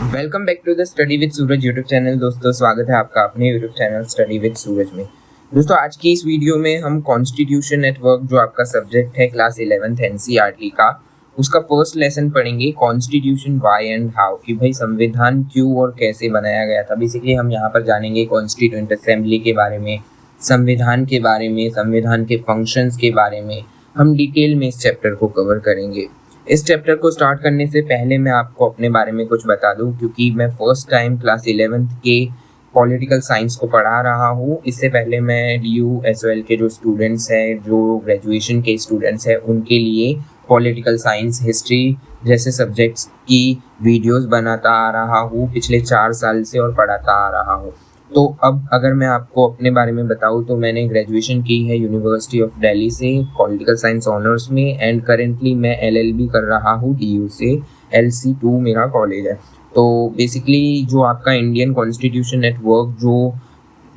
Welcome back to the study with Suraj YouTube channel. दोस्तों स्वागत है आपका अपने YouTube channel study with Suraj में। दोस्तों आज की इस वीडियो में हम कॉन्स्टिट्यूशन एट वर्क जो आपका सब्जेक्ट है क्लास 11th एनसीईआरटी का, उसका फर्स्ट लेसन पढ़ेंगे कॉन्स्टिट्यूशन व्हाई एंड हाउ, कि भाई संविधान क्यों और कैसे बनाया गया था। बेसिकली हम यहाँ पर जानेंगे कॉन्स्टिट्यूएंट असेंबली के बारे में, संविधान के बारे में, संविधान के फंक्शंस के बारे में हम डिटेल में इस चैप्टर को कवर करेंगे। इस चैप्टर को स्टार्ट करने से पहले मैं आपको अपने बारे में कुछ बता दूं, क्योंकि मैं फर्स्ट टाइम क्लास 11th के पॉलिटिकल साइंस को पढ़ा रहा हूं। इससे पहले मैं DU-SOL के जो स्टूडेंट्स हैं, जो ग्रेजुएशन के स्टूडेंट्स हैं, उनके लिए पॉलिटिकल साइंस, हिस्ट्री जैसे सब्जेक्ट्स की वीडियोस बनाता आ रहा हूं पिछले 4 साल से और पढ़ाता आ रहा हूं। तो अब अगर मैं आपको अपने बारे में बताऊं तो मैंने ग्रेजुएशन की है यूनिवर्सिटी ऑफ दिल्ली से पॉलिटिकल साइंस ऑनर्स में, एंड करेंटली मैं LLB कर रहा हूं DU से, LC2 मेरा कॉलेज है। तो बेसिकली जो आपका इंडियन कॉन्स्टिट्यूशन एट वर्क जो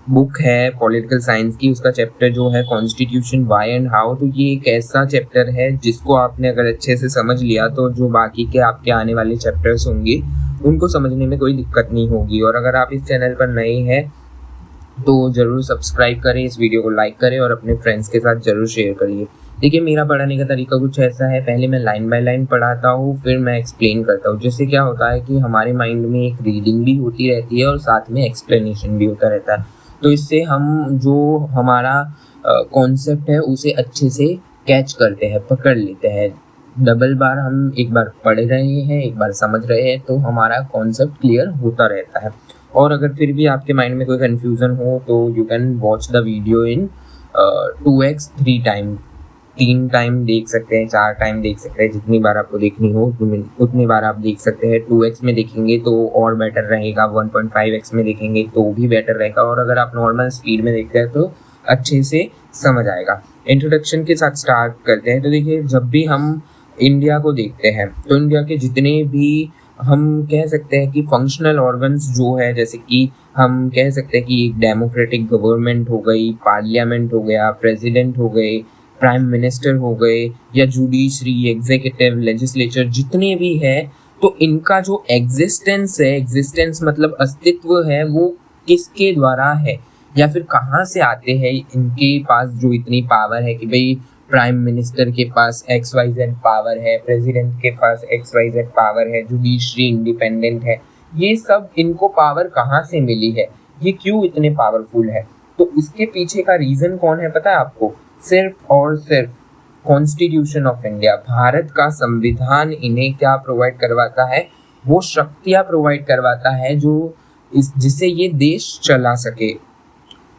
बुक है पॉलिटिकल साइंस की, उसका चैप्टर जो है कॉन्स्टिट्यूशन व्हाई एंड हाउ, तो ये एक ऐसा चैप्टर है जिसको आपने अगर अच्छे से समझ लिया तो जो बाकी के आपके आने वाले चैप्टर्स होंगे उनको समझने में कोई दिक्कत नहीं होगी। और अगर आप इस चैनल पर नए हैं तो ज़रूर सब्सक्राइब करें, इस वीडियो को लाइक करें और अपने फ्रेंड्स के साथ ज़रूर शेयर करिए। देखिए मेरा पढ़ाने का तरीका कुछ ऐसा है, पहले मैं लाइन बाय लाइन पढ़ाता हूँ, फिर मैं एक्सप्लेन करता हूँ। जिससे क्या होता है कि हमारे माइंड में एक रीडिंग भी होती रहती है और साथ में एक्सप्लेनेशन भी होता रहता है। तो इससे हम जो हमारा कॉन्सेप्ट है उसे अच्छे से कैच करते हैं, पकड़ लेते हैं। डबल बार हम एक बार पढ़ रहे हैं, एक बार समझ रहे हैं, तो हमारा कॉन्सेप्ट क्लियर होता रहता है। और अगर फिर भी आपके माइंड में कोई कन्फ्यूज़न हो तो you can watch the video in 2x 3 time, 3 time देख सकते हैं, 4 टाइम देख सकते हैं, जितनी बार आपको देखनी हो उतनी बार आप देख सकते हैं। 2x में देखेंगे तो और बेटर रहेगा, 1.5x में देखेंगे तो भी बेटर रहेगा, और अगर आप नॉर्मल स्पीड में देखते हैं तो अच्छे से समझ आएगा। इंट्रोडक्शन के साथ स्टार्ट करते हैं। तो देखिए जब भी हम इंडिया को देखते हैं तो इंडिया के जितने भी हम कह सकते हैं कि फंक्शनल ऑर्गन्स जो है, जैसे कि हम कह सकते हैं कि एक डेमोक्रेटिक गवर्नमेंट हो गई, पार्लियामेंट हो गया, प्रेसिडेंट हो गए, प्राइम मिनिस्टर हो गए, या जुडिशरी, एग्जीक्यूटिव, लेजिस्लेचर, जितने भी है, तो इनका जो एग्जिस्टेंस है, एग्जिस्टेंस मतलब अस्तित्व है, वो किसके द्वारा है या फिर कहाँ से आते हैं इनके पास जो इतनी पावर है कि भाई प्राइम मिनिस्टर के पास XYZ पावर है, प्रेसिडेंट के पास XYZ पावर है, जुडिशरी इंडिपेंडेंट है। ये सब इनको पावर कहाँ से मिली है, ये क्यों इतने पावरफुल है? तो इसके पीछे का रीजन कौन है पता है आपको? सिर्फ और सिर्फ कॉन्स्टिट्यूशन ऑफ इंडिया, भारत का संविधान इन्हें क्या प्रोवाइड करवाता है? वो शक्तियाँ प्रोवाइड करवाता है जो जिससे ये देश चला सके।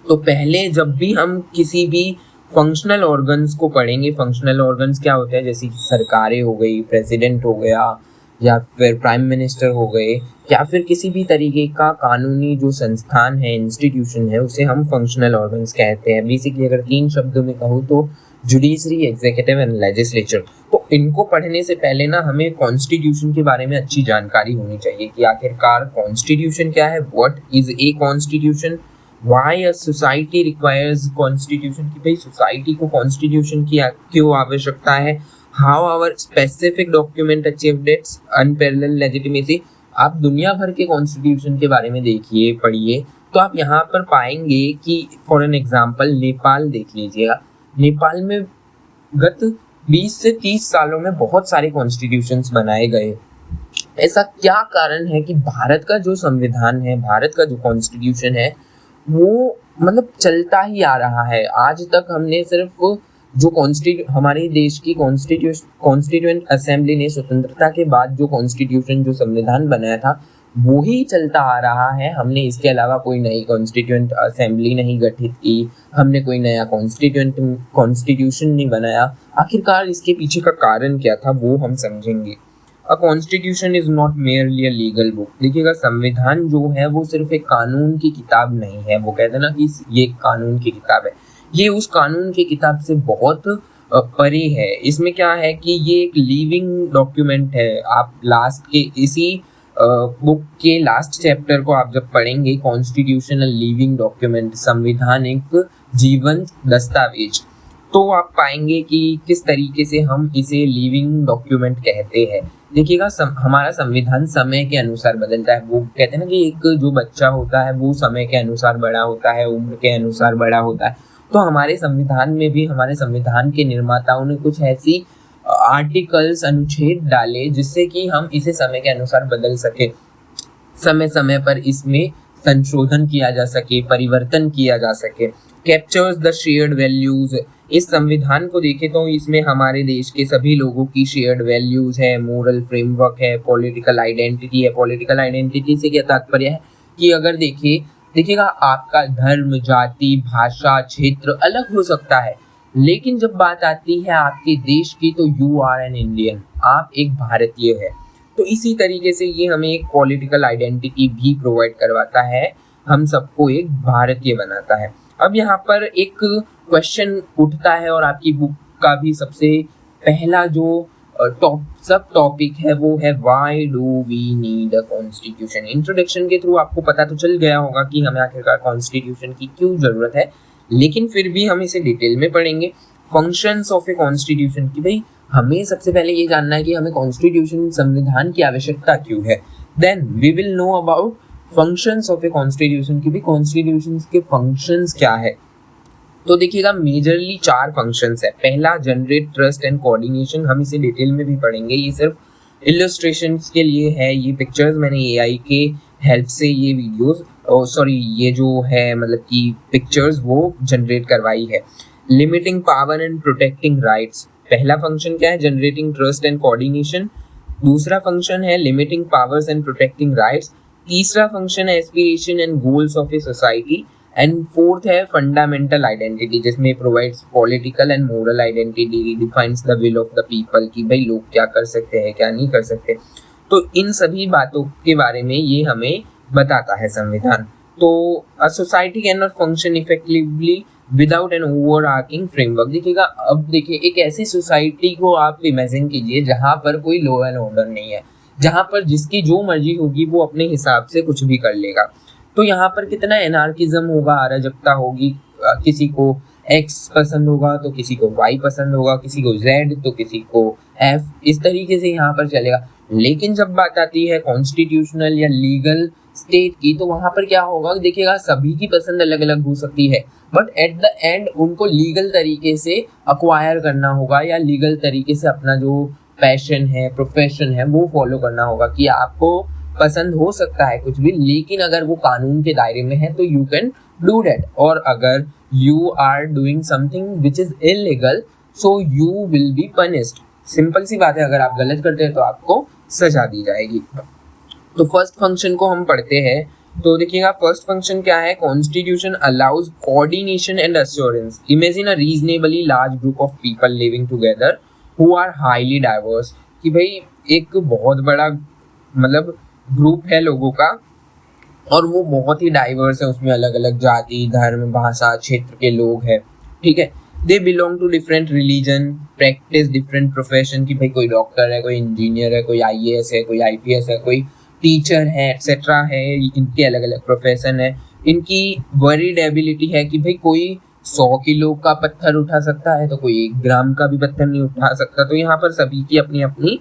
तो पहले जब भी हम किसी भी फंक्शनल ऑर्गन्स को पढ़ेंगे, फंक्शनल ऑर्गन्स क्या होते हैं, जैसे कि सरकारें हो गई, प्रेसिडेंट हो गया, या फिर प्राइम मिनिस्टर हो गए, या फिर किसी भी तरीके का कानूनी जो संस्थान है, इंस्टीट्यूशन है, उसे हम फंक्शनल ऑर्गन्स कहते हैं। बेसिकली अगर 3 शब्दों में कहूँ तो जुडिशरी, एग्जीक्यूटिव एंड लेजिस्लेचर। तो इनको पढ़ने से पहले ना हमें कॉन्स्टिट्यूशन के बारे में अच्छी जानकारी होनी चाहिए कि आखिरकार कॉन्स्टिट्यूशन क्या है, what is a constitution, why a society requires constitution, कि भाई सोसाइटी को कॉन्स्टिट्यूशन की क्यों आवश्यकता है, how our specific document achieved its unparalleled legitimacy. आप दुनिया भर के कॉन्स्टिट्यूशन के बारे में देखिए, पढ़िए, तो आप यहाँ पर पाएंगे कि फॉर एन एग्जाम्पल नेपाल देख लीजिएगा। नेपाल में गत 20 से 30 सालों में बहुत सारे कॉन्स्टिट्यूशंस बनाए गए। ऐसा क्या कारण है कि भारत का जो संविधान है, भारत का जो कॉन्स्टिट्यूशन है, वो मतलब चलता ही आ रहा है। आज तक हमने सिर्फ जो हमारे देश की कॉन्स्टिट्यूएंट असेंबली ने स्वतंत्रता के बाद जो कॉन्स्टिट्यूशन, जो संविधान बनाया था, वो ही चलता आ रहा है। हमने इसके अलावा कोई नई कॉन्स्टिट्यूएंट असेंबली नहीं गठित की, हमने कोई नया कॉन्स्टिट्यूशन नहीं बनाया। आखिरकार इसके पीछे का कारण क्या था वो हम समझेंगे। A constitution is not merely a legal book. देखिएगा संविधान जो है वो सिर्फ एक कानून की किताब नहीं है। वो कहते हैं ना कि ये कानून की किताब है, ये उस कानून की किताब से बहुत परे है। इसमें क्या है कि ये एक लिविंग डॉक्यूमेंट है। आप लास्ट के इसी बुक के लास्ट चैप्टर को आप जब पढ़ेंगे, कॉन्स्टिट्यूशनल लिविंग डॉक्यूमेंट, संविधान एक जीवंत दस्तावेज, तो आप पाएंगे कि किस तरीके से हम इसे लिविंग डॉक्यूमेंट कहते हैं। देखिएगा हमारा संविधान समय के अनुसार बदलता है। वो कहते हैं ना कि एक जो बच्चा होता है वो समय के अनुसार बड़ा होता है, उम्र के अनुसार बड़ा होता है। तो हमारे संविधान में भी हमारे संविधान के निर्माताओं ने कुछ ऐसी आर्टिकल्स, अनुच्छेद डाले जिससे कि हम इसे समय के अनुसार बदल सके, समय समय पर इसमें संशोधन किया जा सके, परिवर्तन किया जा सके। Captures the shared values. इस संविधान को देखें तो इसमें हमारे देश के सभी लोगों की शेयर्ड वैल्यूज है, मोरल फ्रेमवर्क है, पॉलिटिकल आइडेंटिटी है। पॉलिटिकल आइडेंटिटी से क्या तात्पर्य है कि अगर देखिएगा आपका धर्म, जाति, भाषा, क्षेत्र अलग हो सकता है, लेकिन जब बात आती है आपके देश की तो यू आर एन इंडियन, आप एक भारतीय है। तो इसी तरीके से ये हमें एक पॉलिटिकल आइडेंटिटी भी प्रोवाइड करवाता है, हम सबको एक भारतीय बनाता है। अब यहाँ पर एक क्वेश्चन उठता है और आपकी बुक का भी सबसे पहला जो सब टॉपिक है वो है why do we need a constitution. Introduction के थ्रू आपको पता तो चल गया होगा कि हमें आखिरकार कॉन्स्टिट्यूशन की क्यों जरूरत है, लेकिन फिर भी हम इसे डिटेल में पढ़ेंगे। फंक्शंस ऑफ ए कॉन्स्टिट्यूशन, कि भाई हमें सबसे पहले ये जानना है कि हमें कॉन्स्टिट्यूशन, संविधान की आवश्यकता क्यों है। Then we will know about functions of a constitution, कि भाई कॉन्स्टिट्यूशन के फंक्शंस क्या है। तो देखिएगा मेजरली 4 फंक्शंस है। पहला जनरेट ट्रस्ट एंड कोऑर्डिनेशन, हम इसे डिटेल में भी पढ़ेंगे, ये सिर्फ इलस्ट्रेशंस के लिए है। ये पिक्चर्स मैंने एआई के हेल्प से ये वीडियोस ये जो है मतलब कि पिक्चर्स वो जनरेट करवाई है। Limiting power and protecting rights, पहला फंक्शन क्या है, जनरेटिंग ट्रस्ट एंड कोऑर्डिनेशन। दूसरा फंक्शन है limiting powers and protecting rights. तीसरा फंक्शन है aspiration and goals of a society. And fourth है फंडामेंटल आइडेंटिटी, जिसमें provides political and moral identity, defines the will of the people, कि भाई लोग क्या कर सकते हैं, क्या नहीं कर सकते। तो इन सभी बातों के बारे में ये हमें बताता है संविधान। तो a society can not function effectively without an overarching framework. देखिएगा अब देखिए एक ऐसी सोसाइटी को आप इमेजिन कीजिए जहाँ पर कोई लॉ एंड ऑर्डर नहीं है, जहाँ पर जिसकी जो मर्जी होगी वो अपने हिसाब से कुछ भी कर लेगा। तो यहाँ पर कितना एनार्किज्म होगा, अराजकता होगी। किसी को एक्स पसंद होगा तो किसी को वाई पसंद होगा, किसी को जेड तो किसी को एफ, इस तरीके से यहाँ पर चलेगा। लेकिन जब बात आती है कॉन्स्टिट्यूशनल या लीगल स्टेट की, तो वहां पर क्या होगा, देखिएगा सभी की पसंद अलग अलग हो सकती है, बट एट द एंड उनको लीगल तरीके से अक्वायर करना होगा या लीगल तरीके से अपना जो पैशन है, प्रोफेशन है, वो फॉलो करना होगा। कि आपको पसंद हो सकता है कुछ भी, लेकिन अगर वो कानून के दायरे में है तो यू कैन डू दैट। और अगर you are doing something which is illegal so you will be punished. Simple सी बात है, अगर आप गलत करते हैं तो आपको सजा दी जाएगी। तो फर्स्ट फंक्शन को हम पढ़ते हैं। तो देखिएगा फर्स्ट फंक्शन क्या है, constitution allows coordination and assurance. Imagine a reasonably large group of people living together who are highly diverse. कि भाई एक बहुत बड़ा मतलब ग्रुप है लोगों का और वो बहुत ही डाइवर्स है, उसमें अलग अलग जाति, धर्म, भाषा, क्षेत्र के लोग हैं, ठीक है। They belong to different religion, practice different profession. कि भाई कोई डॉक्टर है, कोई इंजीनियर है, कोई आईएएस है, कोई आईपीएस है, कोई टीचर है, एक्सेट्रा है। इनके अलग अलग प्रोफेशन है। इनकी वरीड एबिलिटी है कि भाई कोई 100 किलो का पत्थर उठा सकता है तो कोई 1 ग्राम का भी पत्थर नहीं उठा सकता। तो यहाँ पर सभी की अपनी अपनी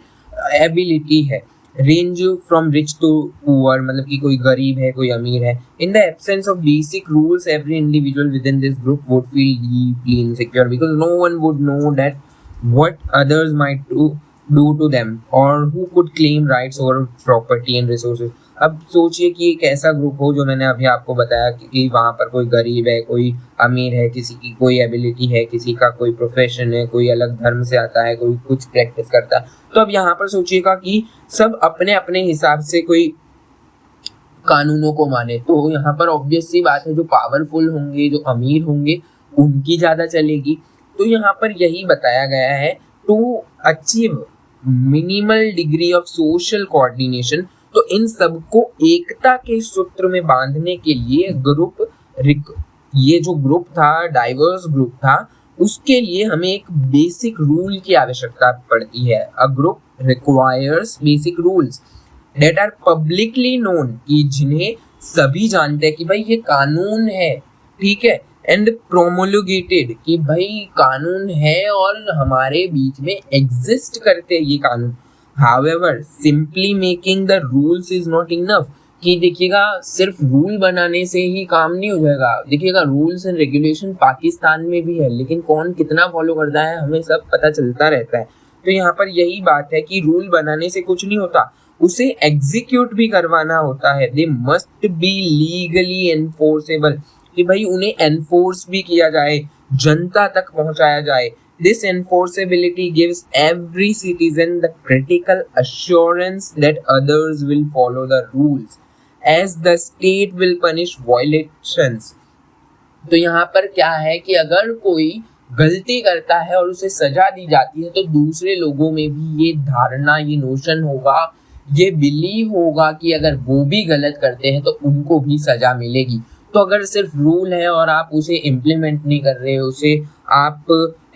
एबिलिटी है। Range from rich to poor, मतलब कि कोई गरीब है, कोई अमीर है। In the absence of basic rules every individual within this group would feel deeply insecure because no one would know that what others might do to them और who could claim rights over property and resources. अब सोचिए कि एक ऐसा group हो, जो मैंने अभी आपको बताया कि वहाँ पर कोई गरीब है, कोई अमीर है, किसी की कोई एबिलिटी है, किसी का कोई प्रोफेशन है, कोई अलग धर्म से आता है, कोई कुछ प्रैक्टिस करता है। तो अब यहाँ पर सोचिएगा कि सब अपने अपने हिसाब से कोई कानूनों को माने। तो यहाँ पर ऑब्वियस सी बात है, जो पावरफुल होंगे, जो अमीर होंगे, उनकी ज़्यादा चलेगी। तो यहाँ पर यही बताया गया है, to achieve minimal degree of social coordination. तो इन सबको एकता के सूत्र में बांधने के लिए ये जो ग्रुप था, डाइवर्स ग्रुप था, उसके लिए हमें एक बेसिक रूल की आवश्यकता पड़ती है। A group requires basic rules that are publicly known, कि जिन्हें सभी जानते हैं कि भाई ये कानून है, ठीक है। एंड प्रोमोलुगेटेड, कि भाई कानून है और हमारे बीच में एग्जिस्ट करते हैं ये कानून। However simply making the rules is not enough, कि देखिएगा सिर्फ रूल बनाने से ही काम नहीं हो जाएगा। देखिएगा रूल्स एंड रेगुलेशन पाकिस्तान में भी है, लेकिन कौन कितना फॉलो करता है हमें सब पता चलता रहता है। तो यहाँ पर यही बात है कि रूल बनाने से कुछ नहीं होता, उसे एग्जीक्यूट भी करवाना होता है। They must be legally enforceable, कि भाई उन्हें एनफोर्स भी किया जाए, जनता तक पहुंचाया जाए। This enforceability gives every citizen the critical assurance that others will follow the rules, as the state will punish violations. तो यहाँ पर क्या है कि अगर कोई गलती करता है और उसे सजा दी जाती है, तो दूसरे लोगों में भी ये धारणा, ये नोशन होगा, ये बिलीव होगा कि अगर वो भी गलत करते हैं तो उनको भी सजा मिलेगी। तो अगर सिर्फ रूल है और आप उसे इम्प्लीमेंट नहीं कर रहे, उसे आप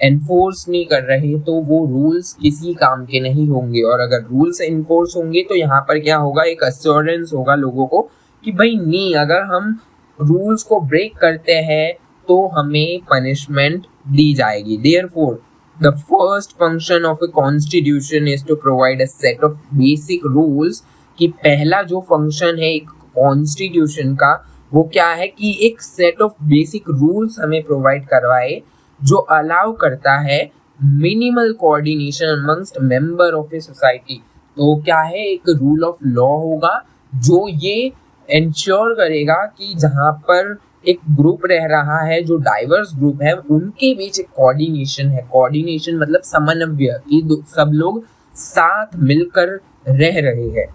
एनफोर्स नहीं कर रहे, तो वो रूल्स किसी काम के नहीं होंगे। और अगर रूल्स एनफोर्स होंगे तो यहाँ पर क्या होगा, एक अश्योरेंस होगा लोगों को कि भाई नहीं, अगर हम रूल्स को ब्रेक करते हैं तो हमें पनिशमेंट दी जाएगी। Therefore the first function of a constitution is to provide a set of basic rules, कि पहला जो फंक्शन है एक कॉन्स्टिट्यूशन का वो क्या है कि एक सेट ऑफ बेसिक रूल्स हमें प्रोवाइड करवाए, जो अलाउ करता है minimal coordination amongst member of a society. तो क्या है, एक रूल ऑफ लॉ होगा जो ये इंश्योर करेगा कि जहाँ पर एक ग्रुप रह रहा है, जो डाइवर्स ग्रुप है, उनके बीच एक कोऑर्डिनेशन है। कोऑर्डिनेशन मतलब समन्वय, कि सब लोग साथ मिलकर रह रहे हैं।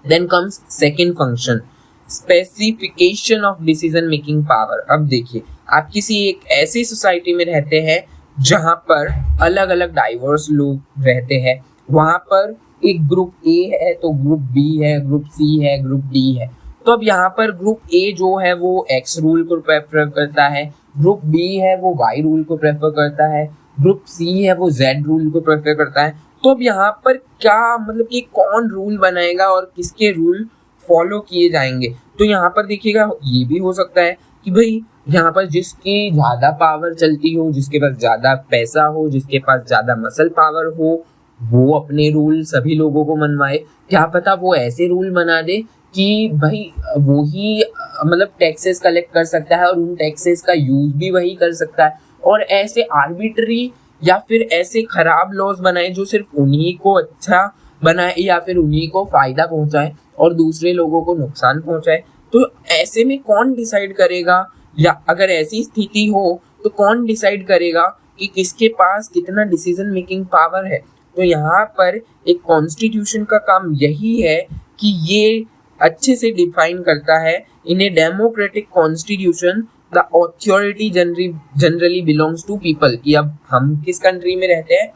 Then comes second function, specification of decision making power. अब देखिए, आप किसी एक ऐसी सोसाइटी में रहते हैं जहां पर अलग अलग डाइवर्स लोग रहते हैं, वहां पर एक ग्रुप ए है तो ग्रुप बी है, ग्रुप सी है, ग्रुप डी है। तो अब यहाँ पर ग्रुप ए जो है वो एक्स रूल को प्रेफर करता है, ग्रुप बी है वो वाई रूल को प्रेफर करता है, ग्रुप सी है वो जेड रूल को प्रेफर करता है। तो अब यहाँ पर क्या मतलब कि कौन रूल बनाएगा और किसके रूल फॉलो किए जाएंगे। तो यहाँ पर देखिएगा ये भी हो सकता है कि भाई यहाँ पर जिसकी ज़्यादा पावर चलती हो, जिसके पास ज़्यादा पैसा हो, जिसके पास ज़्यादा मसल पावर हो, वो अपने रूल सभी लोगों को मनवाए। क्या पता वो ऐसे रूल बना दे कि भाई वो ही मतलब टैक्सेस कलेक्ट कर सकता है और उन टैक्सेस का यूज भी वही कर सकता है, और ऐसे आर्बिट्री या फिर ऐसे खराब लॉज बनाए जो सिर्फ उन्हीं को अच्छा बनाए या फिर उन्हीं को फायदा पहुंचाए और दूसरे लोगों को नुकसान पहुंचाए। तो ऐसे में कौन डिसाइड करेगा, या अगर ऐसी स्थिति हो तो कौन डिसाइड करेगा कि किसके पास कितना डिसीजन मेकिंग पावर है। तो यहाँ पर एक कॉन्स्टिट्यूशन का काम यही है कि ये अच्छे से डिफाइन करता है, in a democratic constitution the authority generally belongs to people, कि अब हम किस कंट्री में रहते हैं,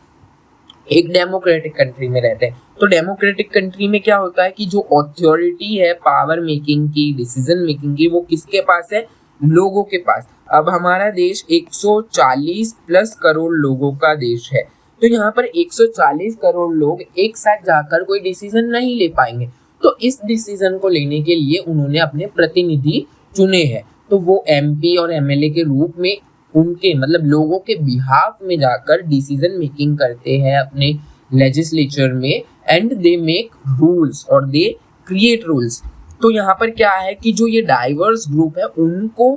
एक डेमोक्रेटिक कंट्री में रहते हैं। तो डेमोक्रेटिक कंट्री में क्या होता है कि जो ऑथोरिटी है पावर मेकिंग की, डिसीजन मेकिंग की, वो किसके पास है, लोगों के पास। अब हमारा देश 140 प्लस करोड़ लोगों का देश है, तो यहाँ पर 140 करोड़ लोग एक साथ जाकर कोई डिसीजन नहीं ले पाएंगे। तो इस डिसीजन को लेने के लिए उन्होंने अपने प्रतिनिधि चुने हैं, तो वो एमपी और एमएलए के रूप में उनके मतलब लोगों के बिहाफ में जाकर डिसीजन मेकिंग करते हैं अपने लेजिस्लेचर में, एंड दे मेक रूल्स और दे क्रिएट रूल्स। तो यहाँ पर क्या है कि जो ये डाइवर्स ग्रुप है उनको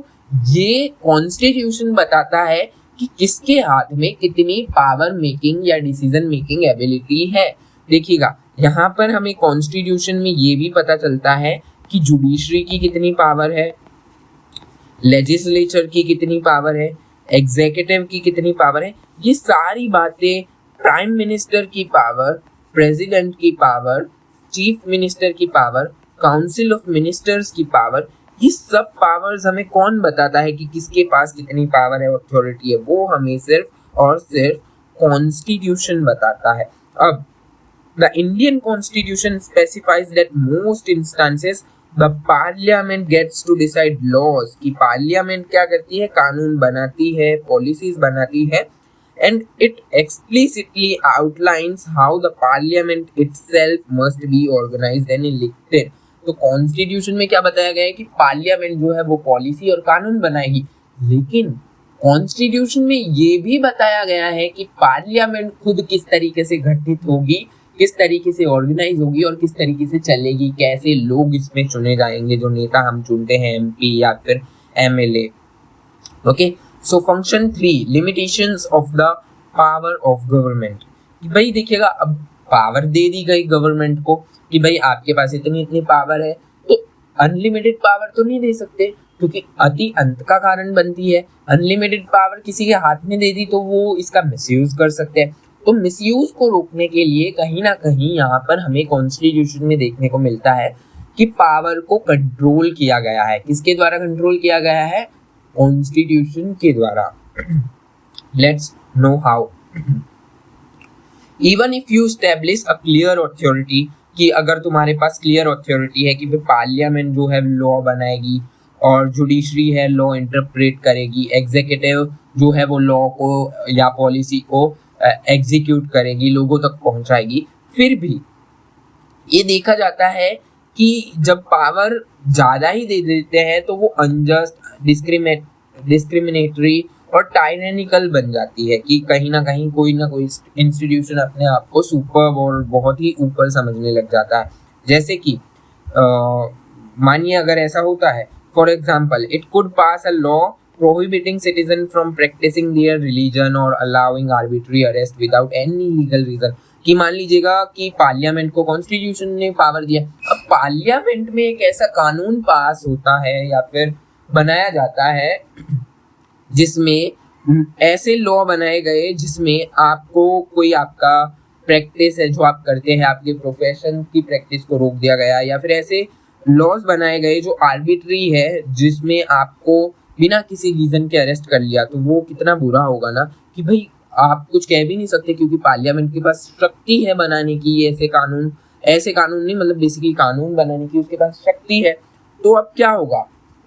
ये कॉन्स्टिट्यूशन बताता है कि किसके हाथ में कितनी पावर मेकिंग या डिसीजन मेकिंग एबिलिटी है। देखिएगा यहाँ पर हमें कॉन्स्टिट्यूशन में ये भी पता चलता है कि जुडिशरी की कितनी पावर है, लेजिस्लेचर की कितनी पावर है, एग्जीक्यूटिव की कितनी पावर है। ये सारी बातें, प्राइम मिनिस्टर की पावर, प्रेसिडेंट की पावर, चीफ मिनिस्टर की पावर, काउंसिल ऑफ मिनिस्टर्स की पावर, ये सब पावर्स हमें कौन बताता है कि किसके पास कितनी पावर है, अथॉरिटी है, वो हमें सिर्फ और सिर्फ कॉन्स्टिट्यूशन बताता है। अब the Indian constitution specifies that most instances the parliament gets to decide laws, कि पार्लियामेंट क्या करती है, कानून बनाती है, पॉलिसीज बनाती है, and it explicitly outlines how the parliament itself must be organized and elected। तो कॉन्स्टिट्यूशन में क्या बताया गया है कि पार्लियामेंट जो है वो पॉलिसी और कानून बनाएगी, लेकिन कॉन्स्टिट्यूशन में ये भी बताया गया है कि पार्लियामेंट खुद किस तरीके से गठित होगी किस तरीके से ऑर्गेनाइज होगी और किस तरीके से चलेगी, कैसे लोग इसमें चुने जाएंगे, जो नेता हम चुनते हैं MP या फिर MLA। Okay, so function 3, limitations of the power of government. कि भाई देखिएगा, अब पावर दे दी गई गवर्नमेंट को कि भाई आपके पास इतनी पावर है, तो अनलिमिटेड पावर तो नहीं दे सकते, क्योंकि अति अंत का कारण बनती है। अनलिमिटेड पावर किसी के हाथ में दे दी तो वो इसका मिसयूज कर सकते हैं। तो मिसयूज को रोकने के लिए कहीं ना कहीं यहाँ पर हमें कॉन्स्टिट्यूशन में देखने को मिलता है कि पावर को कंट्रोल किया गया है। किसके द्वारा कंट्रोल किया गया है? कॉन्स्टिट्यूशन के द्वारा। Let's know how. Even if you establish a clear authority, कि अगर तुम्हारे पास क्लियर अथॉरिटी है कि पार्लियामेंट जो है लॉ बनाएगी और जुडिशरी है लॉ इंटरप्रेट करेगी, एग्जीक्यूटिव जो है वो लॉ को या पॉलिसी को एग्जीक्यूट करेगी, लोगों तक पहुंचाएगी, फिर भी ये देखा जाता है कि जब पावर ज़्यादा ही दे देते हैं तो वो अनजस्ट, डिस्क्रिमिनेटरी और टायरेनिकल बन जाती है, कि कहीं ना कहीं कोई ना कोई इंस्टीट्यूशन अपने आप को सुपर और बहुत ही ऊपर समझने लग जाता है। जैसे कि मानिए अगर ऐसा होता है, for example, it could pass a law prohibiting citizen from practicing their religion or allowing arbitrary arrest without any legal reason। कि मान लीजिएगा कि पार्लियामेंट को कॉन्स्टिट्यूशन ने पावर दिया, अब पार्लियामेंट में एक ऐसा कानून पास होता है या फिर बनाया जाता है जिसमें ऐसे लॉ बनाए गए जिसमें आपको कोई आपका प्रैक्टिस है जो आप करते हैं, आपके प्रोफेशन की प्रैक्टिस को रोक दिया गया, या फिर ऐसे लॉज बनाए गए जो आर्बिट्री है जिसमें आपको बिना किसी रीजन के अरेस्ट कर लिया, तो वो कितना बुरा होगा ना, कि भाई आप कुछ कह भी नहीं सकते क्योंकि पार्लियामेंट के पास शक्ति है बनाने की ऐसे कानून नहीं, मतलब बेसिकली कानून बनाने की उसके पास शक्ति है। तो अब क्या होगा?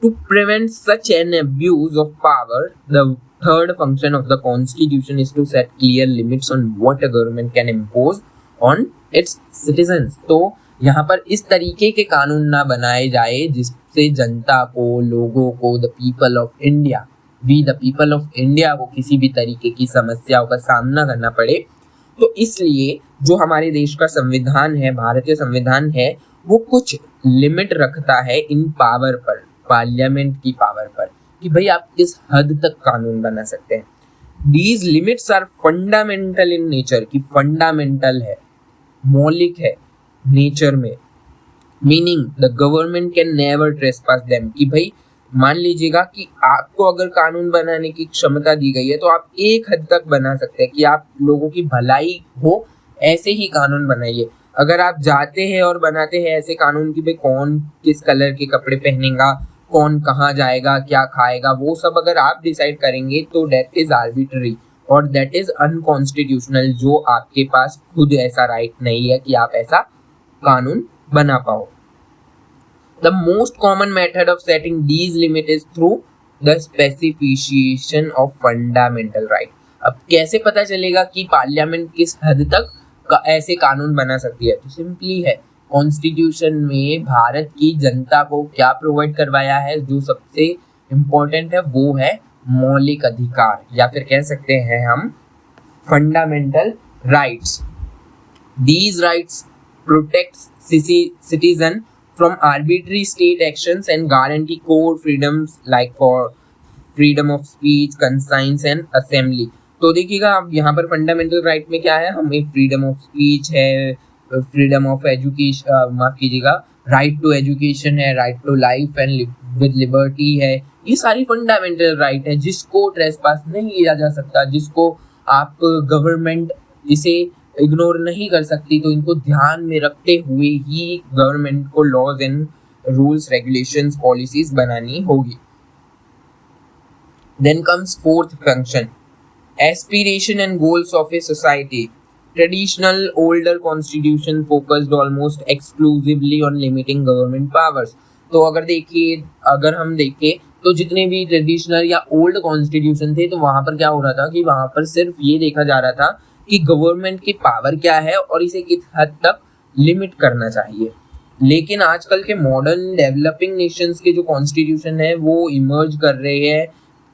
To prevent such an abuse of power, the third function of the constitution is to set clear limits on what a government can impose on its citizens. तो यहाँ पर इस तरीके के कानून ना बनाए जाए जिससे जनता को, लोगों को, the people of India, we the people of India को किसी भी तरीके की समस्याओं का सामना करना पड़े। तो इसलिए जो हमारे देश का संविधान है, भारतीय संविधान है, वो कुछ लिमिट रखता है इन पावर पर, पार्लियामेंट की पावर पर, कि भाई आप किस हद तक कानून बना सकते हैं। These limits are fundamental in nature, की फंडामेंटल है, मौलिक है नेचर में, meaning the government can never trespass them. कि भाई मान लीजिएगा कि आपको अगर कानून बनाने की क्षमता दी गई है तो आप एक हद तक बना सकते हैं कि आप लोगों की भलाई हो ऐसे ही कानून बनाइए। अगर आप जाते हैं और बनाते हैं ऐसे कानून कि भाई कौन किस कलर के कपड़े पहनेगा, कौन कहाँ जाएगा, क्या खाएगा, वो सब अगर आप डिसाइड करेंगे तो दैट इज आर्बिट्ररी और दैट इज अनकॉन्स्टिट्यूशनल, जो आपके पास खुद ऐसा राइट नहीं है कि आप ऐसा कानून बना पाओ। The most common method of setting these limits is through the specification of fundamental right। अब कैसे पता चलेगा कि पार्लियामेंट किस हद तक ऐसे कानून बना सकती है? तो सिंपली है, कॉन्स्टिट्यूशन में भारत की जनता को क्या प्रोवाइड करवाया है, जो सबसे इम्पोर्टेंट है वो है मौलिक अधिकार, या फिर कह सकते हैं हम fundamental rights. These rights protect citizen from arbitrary state actions and guarantee core freedoms like for freedom of speech, conscience and assembly। तो देखिएगा अब यहाँ पर फंडामेंटल राइट में क्या है, हमें फ्रीडम ऑफ स्पीच है, फ्रीडम ऑफ एजुकेशन, माफ कीजिएगा, राइट टू एजुकेशन है, right to life and with liberty है। ये सारी फंडामेंटल राइट है जिसको ट्रेसपास नहीं किया जा सकता, जिसको आप गवर्नमेंट इसे इग्नोर नहीं कर सकती। तो इनको ध्यान में रखते हुए ही गवर्नमेंट को laws and rules, regulations, policies बनानी होगी। Then comes fourth function, aspiration and goals of a society. Traditional older constitution focused almost exclusively on limiting government powers. तो अगर हम देखें तो जितने भी ट्रेडिशनल या ओल्ड कॉन्स्टिट्यूशन थे, तो वहां पर क्या हो रहा था कि वहां पर सिर्फ ये देखा जा रहा था कि गवर्नमेंट की पावर क्या है और इसे किस हद तक लिमिट करना चाहिए। लेकिन आजकल के मॉडर्न डेवलपिंग नेशंस के जो कॉन्स्टिट्यूशन है वो इमर्ज कर रहे हैं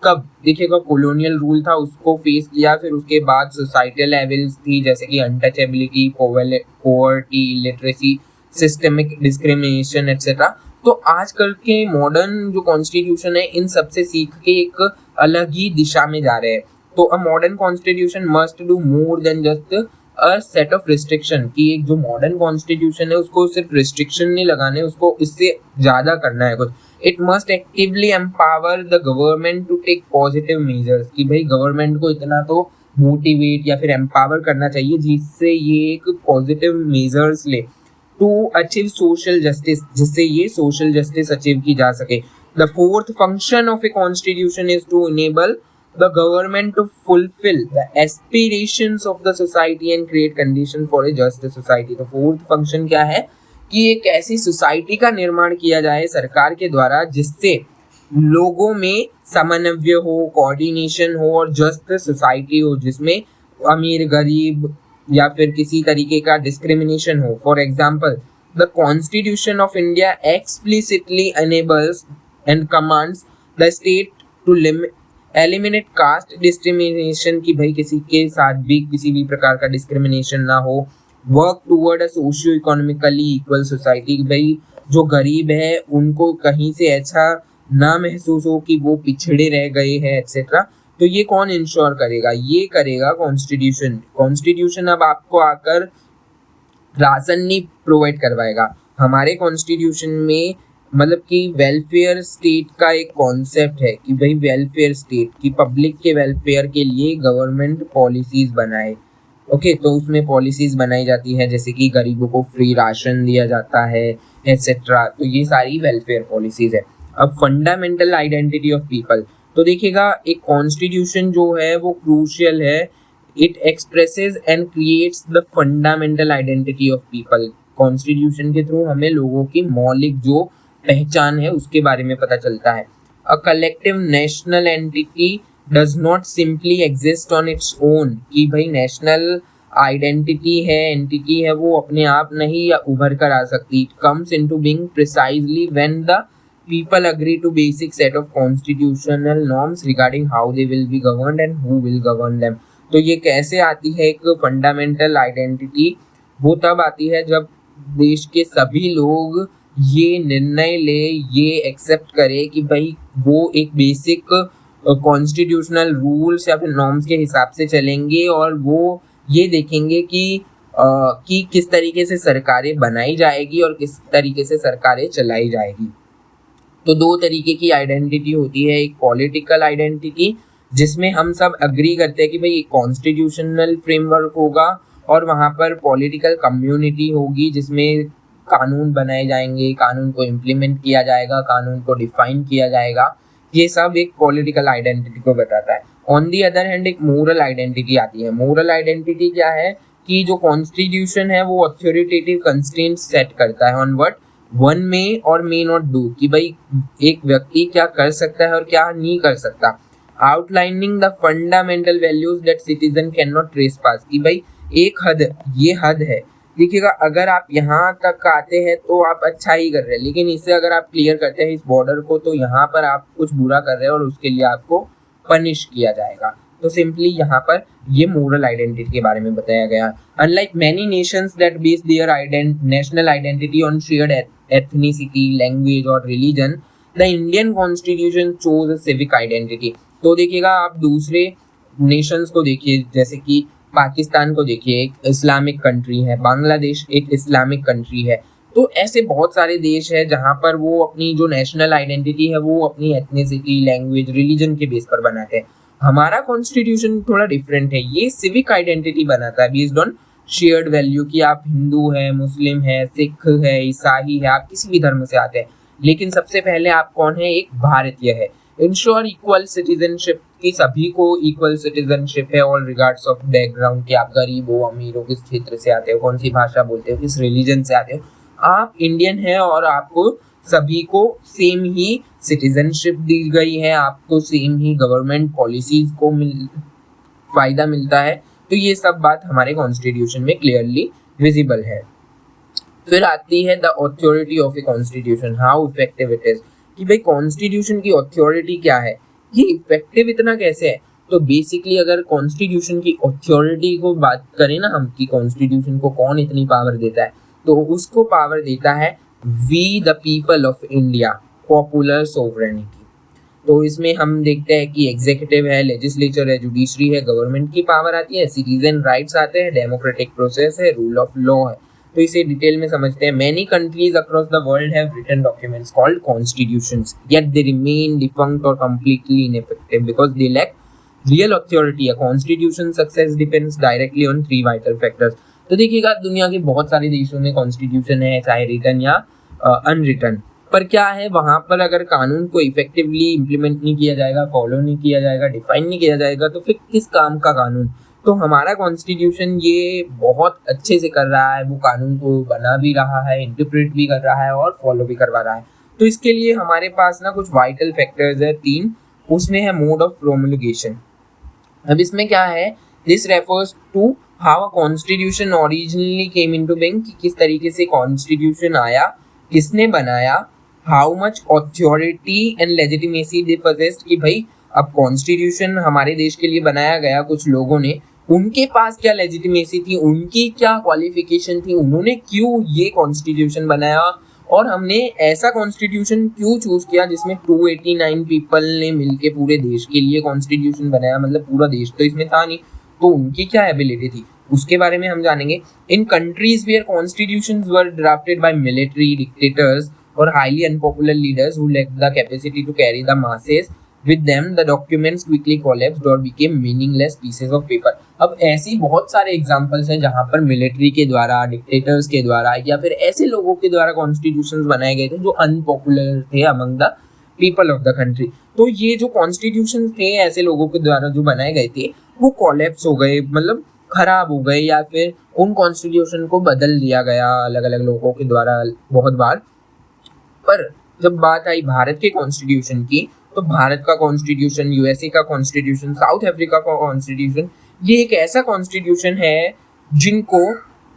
कब देखिएगा कॉलोनियल रूल था उसको फेस किया, फिर उसके बाद सोसाइटल लेवल्स थी जैसे कि untouchability, poverty, illiteracy, systemic discrimination etcetera. तो आजकल के मॉडर्न जो कॉन्स्टिट्यूशन है इन सबसे सीख के एक अलग ही दिशा में जा रहे हैं। तो a modern constitution must do more than just a set of restriction, कि एक जो मॉडर्न कॉन्स्टिट्यूशन है उसको सिर्फ रिस्ट्रिक्शन नहीं लगाने, उसको इससे ज्यादा करना है कुछ। It must actively empower the government to take positive measures, कि भाई गवर्नमेंट को इतना तो मोटिवेट या फिर एम्पावर करना चाहिए जिससे ये एक पॉजिटिव मेजर्स ले टू अचीव सोशल जस्टिस, जिससे ये सोशल जस्टिस अचीव की जा सके। The fourth function of a constitution is to enable the government to fulfill the aspirations of the society and create condition for a just society। तो fourth function क्या है कि एक ऐसी सोसाइटी का निर्माण किया जाए सरकार के द्वारा जिससे लोगों में समन्वय हो, कोऑर्डिनेशन हो और जस्ट सोसाइटी हो, जिसमें अमीर गरीब या फिर किसी तरीके का डिस्क्रिमिनेशन हो। For example, the constitution of India explicitly enables and commands the state to eliminate caste discrimination, की भाई किसी के साथ भी किसी भी प्रकार का डिस्क्रिमिनेशन ना हो। वर्क टूवर्ड अ सोशियो इकोनॉमिकली इक्वल सोसाइटी, भाई जो गरीब है उनको कहीं से ऐसा ना महसूस हो कि वो पिछड़े रह गए हैं एक्सेट्रा। तो ये कौन इंश्योर करेगा? ये करेगा कॉन्स्टिट्यूशन। कॉन्स्टिट्यूशन अब आपको आकर राशन नहीं प्रोवाइड करवाएगा। हमारे कॉन्स्टिट्यूशन में मतलब कि वेलफेयर स्टेट का एक कॉन्सेप्ट है कि भाई वेलफेयर स्टेट की पब्लिक के वेलफेयर के लिए गवर्नमेंट पॉलिसीज बनाए। ओके, तो उसमें पॉलिसीज बनाई जाती है जैसे कि गरीबों को फ्री राशन दिया जाता है एक्सेट्रा। तो ये सारी वेलफेयर पॉलिसीज है। अब फंडामेंटल आइडेंटिटी ऑफ पीपल, तो देखिएगा एक कॉन्स्टिट्यूशन जो है वो क्रूशियल है। It expresses and creates the fundamental identity of people. Constitution के थ्रू हमें लोगों की मौलिक जो पहचान है उसके बारे में पता चलता है। A collective national entity does not simply exist on its own, कि भाई नेशनल आइडेंटिटी है, एंटिटी है, वो अपने आप नहीं या उभर कर आ सकती। It comes into being precisely when the people agree to basic set of constitutional norms regarding how they will be governed and who will govern them. तो ये कैसे आती है एक फंडामेंटल आइडेंटिटी? वो तब आती है जब देश के सभी लोग ये निर्णय ले, ये एक्सेप्ट करे कि भाई वो एक बेसिक कॉन्स्टिट्यूशनल रूल्स या फिर नॉर्म्स के हिसाब से चलेंगे और वो ये देखेंगे कि किस तरीके से सरकारें बनाई जाएगी और किस तरीके से सरकारें चलाई जाएगी। तो दो तरीके की आइडेंटिटी होती है। एक पॉलिटिकल आइडेंटिटी जिसमें हम सब अग्री करते हैं कि भाई एक कॉन्स्टिट्यूशनल फ्रेमवर्क होगा और वहाँ पर पॉलिटिकल कम्युनिटी होगी जिसमें कानून बनाए जाएंगे, कानून को इम्प्लीमेंट किया जाएगा, कानून को डिफाइन किया जाएगा। ये सब एक पॉलिटिकल आइडेंटिटी को बताता है। ऑन दी अदर हैंड एक मोरल आइडेंटिटी आती है। मोरल आइडेंटिटी क्या है कि जो कॉन्स्टिट्यूशन है वो अथॉरिटेटिव कंस्ट्रेंट्स सेट करता है ऑन व्हाट वन मे और मे नॉट डू, कि भाई एक व्यक्ति क्या कर सकता है और क्या नहीं कर सकता। Outlining the fundamental values that citizen can not trespass, कि भाई एक हद, ये हद है। देखिएगा अगर आप यहाँ तक आते हैं तो आप अच्छा ही कर रहे हैं, लेकिन इससे अगर आप क्लियर करते हैं इस बॉर्डर को तो यहाँ पर आप कुछ बुरा कर रहे हैं और उसके लिए आपको पनिश किया जाएगा। तो सिंपली यहाँ पर ये मोरल आइडेंटिटी के बारे में बताया गया। Unlike many nations that base their national identity on shared ethnicity, language और religion, the Indian constitution chose a civic identity. तो देखिएगा आप दूसरे नेशंस को देखिए, जैसे कि पाकिस्तान को देखिए, एक इस्लामिक कंट्री है, बांग्लादेश एक इस्लामिक कंट्री है। तो ऐसे बहुत सारे देश है जहाँ पर वो अपनी जो नेशनल आइडेंटिटी है वो अपनी एथनिसिटी, लैंग्वेज, रिलीजन के बेस पर बनाते हैं। हमारा कॉन्स्टिट्यूशन थोड़ा डिफरेंट है, ये सिविक आइडेंटिटी बनाता है बेस्ड ऑन शेयर्ड वैल्यू, कि आप हिंदू है, मुस्लिम है, सिख है, ईसाई है, आप किसी भी धर्म से आते हैं, लेकिन सबसे पहले आप कौन है? एक भारतीय है। इंश्योर इक्वल सिटीजनशिप, की सभी को इक्वल सिटीजनशिप है ऑल रिगार्ड्स ऑफ बैकग्राउंड, कि आप गरीब हो, अमीर हो, किस क्षेत्र से आते हो, कौन सी भाषा बोलते हो, किस रिलीजन से आते हो, आप इंडियन है और आपको सभी को सेम ही सिटीजनशिप दी गई है, आपको सेम ही गवर्नमेंट पॉलिसीज को फायदा मिलता है। तो ये सब बात हमारे कॉन्स्टिट्यूशन में क्लियरली विजिबल है। फिर आती है the authority of a constitution, how effective it is, कि भाई कॉन्स्टिट्यूशन की अथॉरिटी क्या है, ये इफेक्टिव इतना कैसे है? तो बेसिकली अगर कॉन्स्टिट्यूशन की अथॉरिटी को बात करें ना हम, कि कॉन्स्टिट्यूशन को कौन इतनी पावर देता है, तो उसको पावर देता है we the people of India, popular sovereignty. तो इसमें हम देखते हैं कि एग्जीक्यूटिव है, लेजिस्लेचर है, जुडिशरी है, गवर्नमेंट की पावर आती है, सिटीजन राइट्स आते हैं, डेमोक्रेटिक प्रोसेस है, रूल ऑफ लॉ है। तो इसे डिटेल में समझते हैं। Many countries across the world have written documents called constitutions, yet they remain defunct और completely ineffective because they lack real authority. A constitution success depends directly on 3 vital factors. तो देखिएगा, दुनिया के बहुत सारे देशों में कॉन्स्टिट्यूशन है, चाहे रिटन या अनरिटन, पर क्या है, वहां पर अगर कानून को इफेक्टिवली इम्प्लीमेंट नहीं किया जाएगा, फॉलो नहीं किया जाएगा, डिफाइन नहीं किया जाएगा, तो फिर किस काम का कानून? तो हमारा कॉन्स्टिट्यूशन ये बहुत अच्छे से कर रहा है, वो कानून को बना भी रहा है, इंटरप्रेट भी कर रहा है और फॉलो भी करवा रहा है। तो इसके लिए हमारे पास ना कुछ वाइटल फैक्टर्स है 3। उसमें है मोड ऑफ प्रोमulgation। अब इसमें क्या है, this refers to how a constitution originally came into being, कि किस तरीके से कॉन्स्टिट्यूशन आया, किसने बनाया, how much authority and legitimacy they possessed, कि भाई अब कॉन्स्टिट्यूशन हमारे देश के लिए बनाया गया कुछ लोगों ने, उनके पास क्या लेजिटिमेसी थी, उनकी क्या क्वालिफिकेशन थी, उन्होंने क्यों ये कॉन्स्टिट्यूशन बनाया, और हमने ऐसा कॉन्स्टिट्यूशन क्यों चूज किया जिसमें 289 पीपल ने मिलके पूरे देश के लिए कॉन्स्टिट्यूशन बनाया, मतलब पूरा देश तो इसमें था नहीं, तो उनकी क्या एबिलिटी थी, उसके बारे में हम जानेंगे। In countries where constitutions were drafted by military dictators or highly unpopular leaders who lacked the capacity to carry the masses with them, the documents quickly collapsed or became meaningless pieces of paper। अब ऐसी बहुत सारे examples हैं जहां पर military के द्वारा, dictators के द्वारा या फिर ऐसे लोगों के द्वारा कॉन्स्टिट्यूशंस बनाए गए थे जो अनपॉपुलर थे among the people of the country. तो ये जो कॉन्स्टिट्यूशंस थे ऐसे लोगों के द्वारा जो बनाए गए थे, वो कोलैप्स हो गए, मतलब खराब हो गए, या फिर उन कॉन्स्टिट्यूशन को बदल दिया गया अलग अलग लोगों के द्वारा बहुत बार। पर जब बात आई भारत के कॉन्स्टिट्यूशन की, तो भारत का कॉन्स्टिट्यूशन, यूएसए का कॉन्स्टिट्यूशन, साउथ अफ्रीका का कॉन्स्टिट्यूशन, ये एक ऐसा कॉन्स्टिट्यूशन है जिनको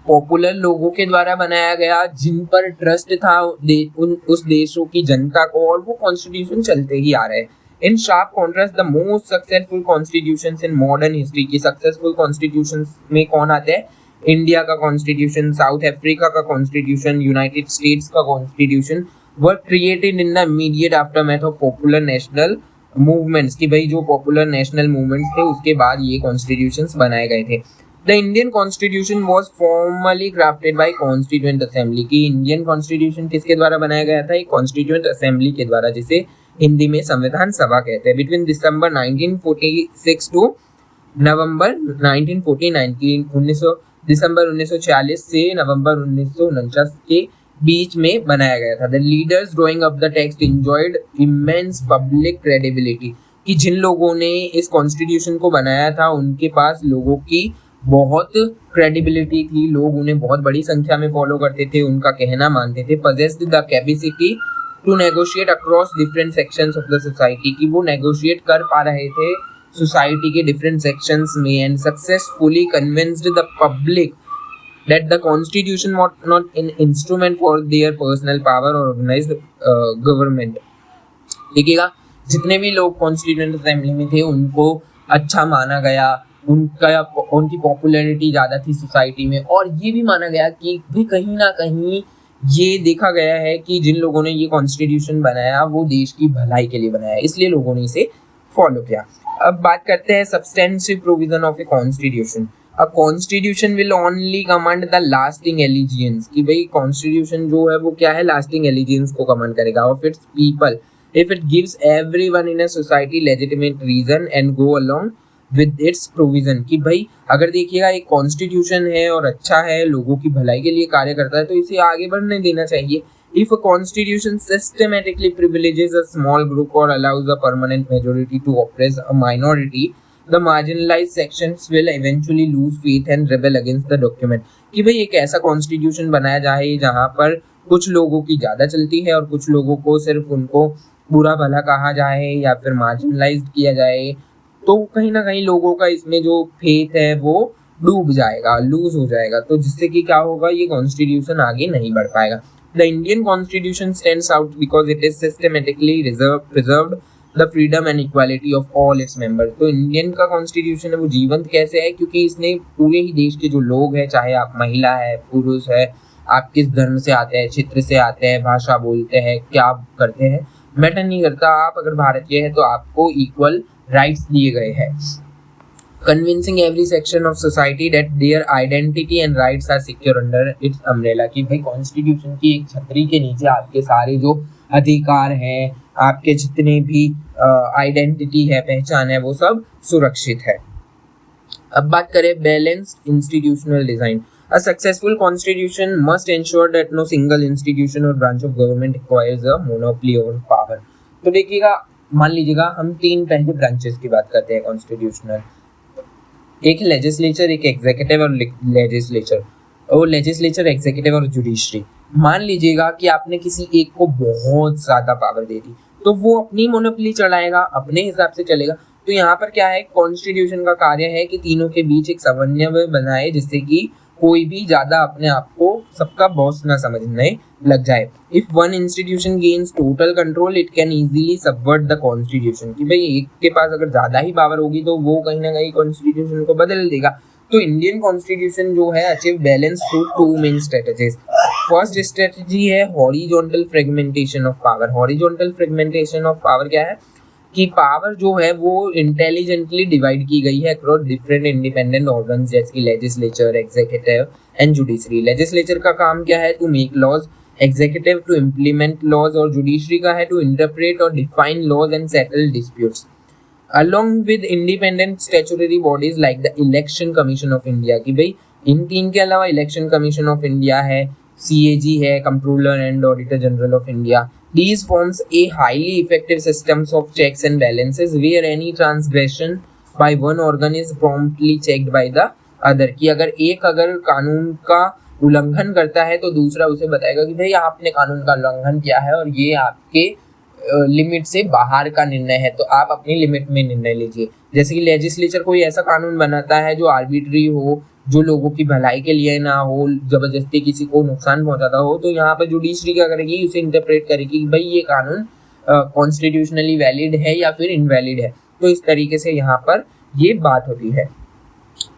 पॉपुलर लोगों के द्वारा बनाया गया, जिन पर ट्रस्ट था उस देशों की जनता को, और वो कॉन्स्टिट्यूशन चलते ही आ रहे हैं। In sharp contrast the most successful constitutions in modern history की सक्सेसफुल कॉन्स्टिट्यूशंस में कौन आते हैं? इंडिया का कॉन्स्टिट्यूशन, साउथ अफ्रीका का कॉन्स्टिट्यूशन, यूनाइटेड स्टेट्स का constitution were created in the immediate aftermath of popular national movements, कि भाई जो पॉपुलर नेशनल मूवमेंट्स थे उसके बाद ये कॉन्स्टिट्यूशंस बनाए गए थे। The Indian constitution was formally crafted by constituent assembly, की इंडियन कॉन्स्टिट्यूशन किसके द्वारा बनाया गया था? एक कॉन्स्टिट्यूएंट असेंबली के द्वारा, जिसे हिंदी में संविधान सभा कहते हैं। बिटवीन दिसंबर 1946 टू नवंबर 1949, दिसंबर 1946 से नवंबर 1949 के बीच में बनाया गया था। The leaders drawing up the text enjoyed immense public credibility, कि जिन लोगों ने इस कॉन्स्टिट्यूशन को बनाया था उनके पास लोगों की बहुत क्रेडिबिलिटी थी, लोग उन्हें बहुत बड़ी संख्या में फॉलो करते थे, उनका कहना मानते थे। Possessed the capacity to negotiate across different sections of the society, कि वो नेगोशिएट कर पा रहे थे सोसाइटी के डिफरेंट सेक्शंस में, and successfully convinced the public that the constitution was not an instrument for their personal power or organized government। देखिएगा, जितने भी लोग कॉन्स्टिट्यूएंट असेंबली में थे उनको अच्छा माना गया, उनकी पॉपुलैरिटी ज़्यादा थी सोसाइटी में, और ये भी माना गया कि भी कहीं ना कहीं ये देखा गया है कि जिन लोगों ने ये कॉन्स्टिट्यूशन बनाया वो देश की भलाई के लिए बनाया, इसलिए लोगों ने इसे फॉलो किया। अब बात करते हैं substantive provision of a constitution. A constitution will only command the lasting allegiance, कि भाई कॉन्स्टिट्यूशन जो है वो क्या है? लास्टिंग एलिजियंस को कमांड करेगा of its people if it gives everyone in a society legitimate reason and go along with its provision। कि भाई अगर देखिएगा एक कॉन्स्टिट्यूशन है और अच्छा है, लोगों की भलाई के लिए कार्य करता है, तो इसे आगे बढ़ने देना चाहिए। If a constitution systematically privileges a small group or allows a permanent majority to oppress a minority, the marginalized sections will eventually lose faith and rebel against the document। कि भाई एक ऐसा कॉन्स्टिट्यूशन बनाया जाए जहाँ पर कुछ लोगों की ज़्यादा चलती है और कुछ लोगों को सिर्फ उनको बुरा भला कहा जाए या फिर मार्जिनलाइज्ड किया जाए, तो कहीं ना कहीं लोगों का इसमें जो फेथ है वो डूब जाएगा, लूज हो जाएगा, तो जिससे कि क्या होगा, ये कॉन्स्टिट्यूशन आगे नहीं बढ़ पाएगा। The Indian constitution stands out because it is systematically preserved the freedom and equality of all its member. तो इंडियन का कॉन्स्टिट्यूशन है वो जीवंत कैसे है, क्योंकि इसने पूरे ही देश के जो लोग हैं, चाहे आप महिला है, पुरुष है, आप किस धर्म से आते हैं, क्षेत्र से आते हैं, भाषा बोलते हैं, क्या करते हैं, मैटर नहीं करता, आप अगर भारतीय है तो आपको इक्वल राइट्स दिए गए हैं। Convincing every section of society that their identity and rights are secure under its umbrella. कि भाई कॉन्स्टिट्यूशन की एक छतरी के नीचे आपके सारे जो अधिकार हैं, आपके जितने भी आइडेंटिटी है, पहचान है, वो सब सुरक्षित है। अब बात करें balanced institutional design. A successful constitution must ensure that no single institution or branch of government acquires a monopoly over power। तो देखिएगा, मान लीजिएगा हम तीन पहले ब्रांचेस की बात करते हैं कॉन्स्टिट्यूशनल, एक लेजिस्लेचर, एक एग्जीक्यूटिव और लेजिस्लेचर, और लेजिस्लेचर, एग्जीक्यूटिव और जुडिशरी। मान लीजिएगा कि आपने किसी एक को बहुत ज्यादा पावर दे दी, तो वो अपनी मोनोपोली चलाएगा, अपने हिसाब से चलेगा। तो यहाँ पर क्या है, कॉन्स्टिट्यूशन का कार्य है कि तीनों के बीच एक समन्वय बनाए, जिससे कि कोई भी ज्यादा अपने आप को सबका बॉस ना समझने लग जाए। If one institution gains total control it can easily subvert the constitution. कि भाई एक के पास अगर ज्यादा ही पावर होगी तो वो कहीं ना कहीं कॉन्स्टिट्यूशन को बदल देगा। तो इंडियन कॉन्स्टिट्यूशन जो है achieve balance through two main strategies. First strategy है horizontal fragmentation of power. Horizontal fragmentation of power क्या है कि पावर जो है वो इंटेलिजेंटली डिवाइड की गई है अक्रॉस डिफरेंट इंडिपेंडेंट ऑर्गन्स, जैसे कि legislature, executive and judiciary. Legislature का काम क्या है, to make laws, executive to implement laws, और जुडिशरी का है टू इंटरप्रेट और define laws and settle disputes, along with independent statutory bodies like the Election Commission of India। कि भाई इन तीन के अलावा इलेक्शन कमीशन ऑफ इंडिया है, CAG है, controller and auditor general of India. These forms a highly effective systems of checks and balances where any transgression by one organ is promptly checked by the other। कि अगर कानून का उल्लंघन करता है तो दूसरा उसे बताएगा कि भाई आपने कानून का उल्लंघन किया है और ये आपके लिमिट से बाहर का निर्णय है, तो आप अपनी लिमिट में निर्णय लीजिए। जैसे कि लेजिस्लेचर कोई ऐसा कानून बनाता है जो आर्बिट्री हो, जो लोगों की भलाई के लिए ना हो, जबरदस्ती किसी को नुकसान पहुंचाता हो, तो यहाँ पर जुडिशरी क्या करेगी, उसे इंटरप्रेट करेगी कि भाई ये कानून कॉन्स्टिट्यूशनली वैलिड है या फिर इनवैलिड है। तो इस तरीके से यहाँ पर ये बात होती है।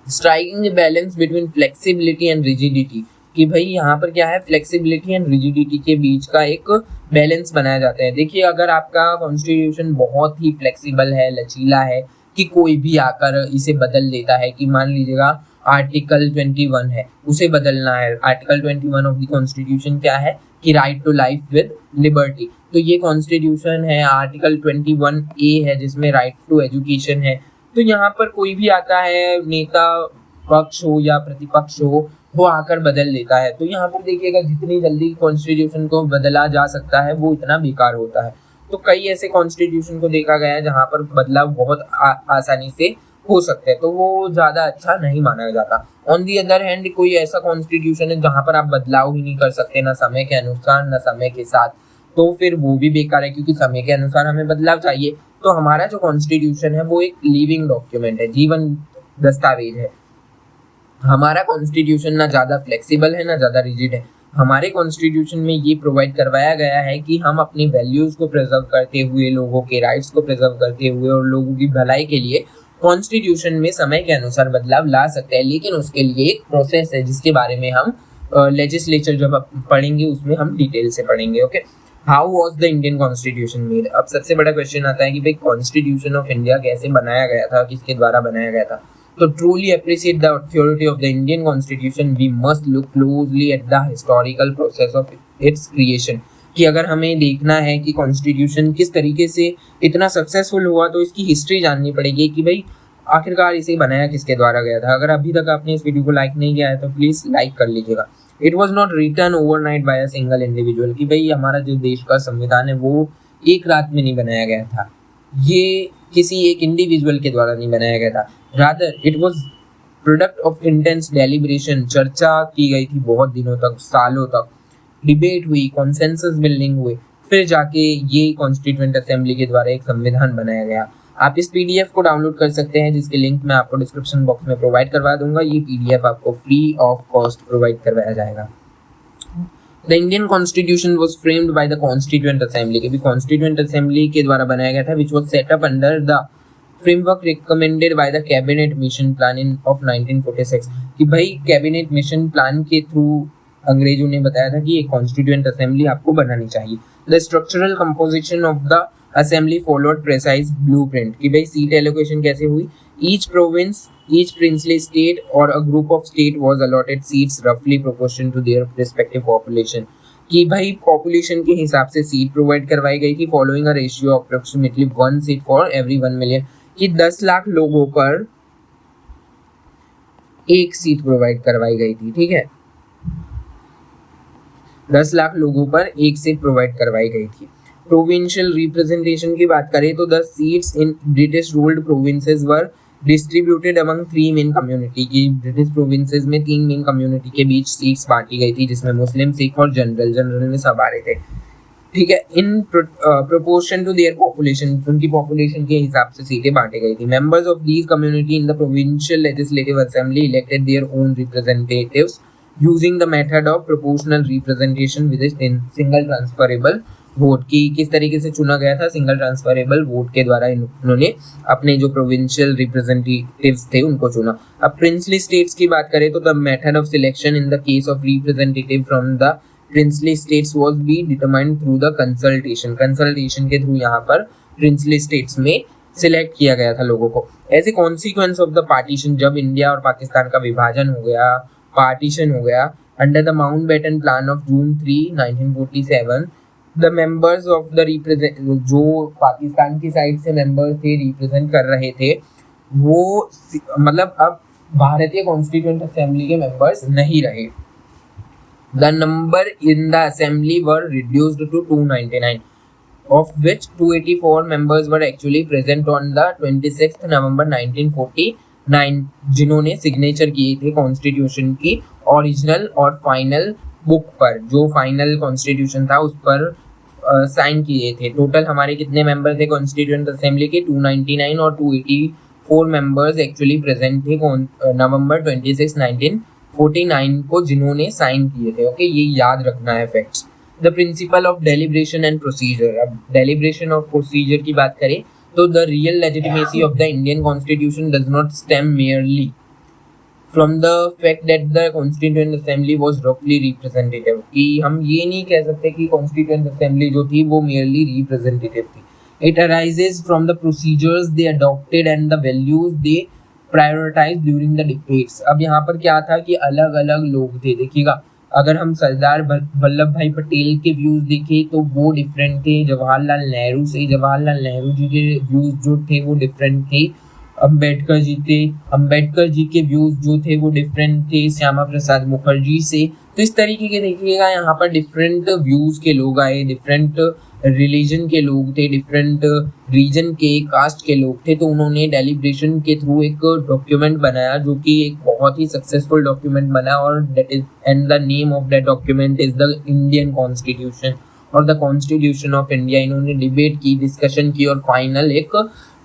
Striking balance between flexibility and rigidity. कि भाई यहाँ पर क्या है, फ्लेक्सिबिलिटी एंड रिजिडिटी के बीच का एक बैलेंस बनाया जाता है। देखिए, अगर आपका कॉन्स्टिट्यूशन बहुत ही फ्लेक्सिबल है, लचीला है, कि कोई भी आकर इसे बदल देता है, कि मान लीजिएगा आर्टिकल 21 है, उसे बदलना है। आर्टिकल 21 ऑफ द कॉन्स्टिट्यूशन क्या है कि right to life with liberty. तो ये कॉन्स्टिट्यूशन है। आर्टिकल 21A है जिसमें राइट टू एजुकेशन है। तो यहाँ पर कोई भी आता है, नेता पक्ष हो या प्रतिपक्ष हो, वो आकर बदल देता है। तो यहाँ पर देखिएगा, जितनी जल्दी कॉन्स्टिट्यूशन को बदला जा सकता है वो इतना बेकार होता है। तो कई ऐसे कॉन्स्टिट्यूशन को देखा गया है जहाँ पर बदलाव बहुत आसानी से हो सकते हैं, तो वो ज़्यादा अच्छा नहीं माना जाता। ऑन दी अदर हैंड, कोई ऐसा कॉन्स्टिट्यूशन है जहाँ पर आप बदलाव ही नहीं कर सकते, ना समय के अनुसार ना समय के साथ, तो फिर वो भी बेकार है, क्योंकि समय के अनुसार हमें बदलाव चाहिए। तो हमारा जो कॉन्स्टिट्यूशन है वो एक लिविंग डॉक्यूमेंट है, जीवन दस्तावेज है। हमारा कॉन्स्टिट्यूशन ना ज़्यादा फ्लेक्सिबल है ना ज़्यादा रिजिड है। हमारे कॉन्स्टिट्यूशन में ये प्रोवाइड करवाया गया है कि हम अपनी वैल्यूज़ को प्रिजर्व करते हुए, लोगों के राइट्स को प्रिजर्व करते हुए और लोगों की भलाई के लिए कॉन्स्टिट्यूशन में समय के अनुसार बदलाव ला सकते हैं। लेकिन उसके लिए एक प्रोसेस है जिसके बारे में हम लेजिस्लेचर जब पढ़ेंगे उसमें हम डिटेल से पढ़ेंगे। Okay, how was the Indian constitution made. अब सबसे बड़ा क्वेश्चन आता है कि भाई कॉन्स्टिट्यूशन ऑफ इंडिया कैसे बनाया गया था, किसके द्वारा बनाया गया था। To truly appreciate the authority of the Indian Constitution, we must look closely at the historical process of its creation। कि अगर हमें देखना है कि कॉन्स्टिट्यूशन किस तरीके से इतना सक्सेसफुल हुआ, तो इसकी हिस्ट्री जाननी पड़ेगी कि भाई आखिरकार इसे बनाया किसके द्वारा गया था। अगर अभी तक आपने इस वीडियो को लाइक नहीं किया है तो प्लीज़ लाइक कर लीजिएगा। It was not written overnight by a single individual. कि भाई हमारा जो देश का संविधान है वो एक रात में नहीं बनाया गया था, ये किसी एक इंडिविजुअल के द्वारा नहीं बनाया गया था। Rather it was product of intense deliberation. चर्चा की गई थी बहुत दिनों तक, सालों तक डिबेट हुई, कॉन्सेंसस बिल्डिंग हुए, फिर जाके ये कॉन्स्टिट्यूएंट असेंबली के द्वारा एक संविधान बनाया गया। आप इस PDF को डाउनलोड कर सकते हैं, जिसके लिंक मैं आपको डिस्क्रिप्शन बॉक्स में प्रोवाइड करवा दूंगा। ये PDF आपको फ्री ऑफ कॉस्ट प्रोवाइड करवाया जाएगा। The Indian constitution was framed by the constituent assembly, कि भी कॉन्स्टिट्यूएंट असेंबली के द्वारा बनाया गया था, which was set up under the framework recommended by the cabinet mission plan in of 1946, कि भाई कैबिनेट मिशन प्लान के थ्रू अंग्रेजों ने बताया था कि एक कॉन्स्टिट्यूएंट असेंबली आपको बनानी चाहिए। The structural composition of the assembly followed precise blueprint, कि भाई सीट एलोकेशन कैसे हुई। Each province, each princely state और a group of state was allotted seats रफली proportion to their respective population, कि भाई पॉपुलेशन के हिसाब से सीट प्रोवाइड करवाई गई थी following a ratio approximately 1 seat for every 1 million, कि 10 लाख लोगों पर एक सीट प्रोवाइड करवाई गई थी। ठीक है, 10 लाख लोगों पर एक सीट प्रोवाइड करवाई गई थी। प्रोविंशियल रिप्रेजेंटेशन की बात करें तो the seats in British ruled provinces were distributed among 3 main community, की ब्रिटिश प्रोविंसेस में 3 मेन कम्युनिटी के बीच सीट्स बांटी गई थी, जिसमें मुस्लिम, सिख और जनरल में सब आ रहे थे। ठीक है, in proportion to their population, उनकी पॉपुलेशन के हिसाब से सीटें बांटी गई थी। Members of these community in the provincial legislative assembly elected their own representatives using the method of proportional representation with single transferable vote, की किस तरीके से चुना गया था, सिंगल ट्रांसफरेबल वोट के द्वारा इन्होंने अपने जो प्रोविंशियल रिप्रेजेंटेटिव्स थे उनको चुना। अब प्रिंसली स्टेट्स की बात करें तो the method of selection in the case of representative from the princely states was be determined through the consultation के थ्रू यहाँ पर प्रिंसली स्टेट्स में सिलेक्ट किया गया था लोगों को। As a consequence of the partition, जब इंडिया और पाकिस्तान का विभाजन हो गया, पार्टीशन हो गया, under the Mountbatten plan of June 3, 1947, the members of the जो पाकिस्तान की साइड से मेंबर्स थे, रिप्रेजेंट कर रहे थे, वो मतलब अब भारतीय कॉन्स्टिट्यूएंट असेंबली के मेंबर्स नहीं रहे। The number in the assembly were reduced to 299, of which 284 members were actually present on the 26th November 1949, जिन्होंने सिग्नेचर किए थे कॉन्स्टिट्यूशन की ओरिजिनल और फाइनल बुक पर, जो फाइनल कॉन्स्टिट्यूशन था उस पर साइन किए थे। टोटल हमारे कितने मेंबर थे कॉन्स्टिट्यूएंट असेंबली के, 299, और 284 मेंबर्स एक्चुअली प्रेजेंट थे नवंबर 26, 1949 को, जिन्होंने साइन किए थे। ओके, ये याद रखना है facts. The principle of deliberation and procedure, अब डेलिब्रेशन ऑफ प्रोसीजर की बात करें तो the real legitimacy of the Indian constitution does not stem merely from the fact that the constituent assembly was रफली रिप्रेजेंटेटिव, कि हम ये नहीं कह सकते कि कॉन्स्टिट्यूएंट असेंबली जो थी वो मेयरली रिप्रेजेंटेटिव थी। It arises from the procedures they adopted and the values they prioritise during the debates. अब यहाँ पर क्या था कि अलग अलग लोग थे। देखिएगा, अगर हम सरदार वल्लभ भाई पटेल के व्यूज देखें तो वो डिफरेंट थे, जवाहरलाल नेहरू जी के व्यूज जो थे वो डिफरेंट थे, अंबेडकर जी के व्यूज जो थे वो डिफरेंट थे श्यामा प्रसाद मुखर्जी से। तो इस तरीके के देखिएगा यहाँ पर डिफरेंट व्यूज के लोग आए, डिफरेंट रिलीजन के लोग थे, डिफरेंट रीजन के, कास्ट के लोग थे। तो उन्होंने डेलिब्रेशन के थ्रू एक डॉक्यूमेंट बनाया जो कि एक बहुत ही सक्सेसफुल डॉक्यूमेंट बना, और that is and the name of that document is the Indian constitution और द कॉन्स्टिट्यूशन ऑफ इंडिया। इन्होंने डिबेट की, डिस्कशन की और फाइनल एक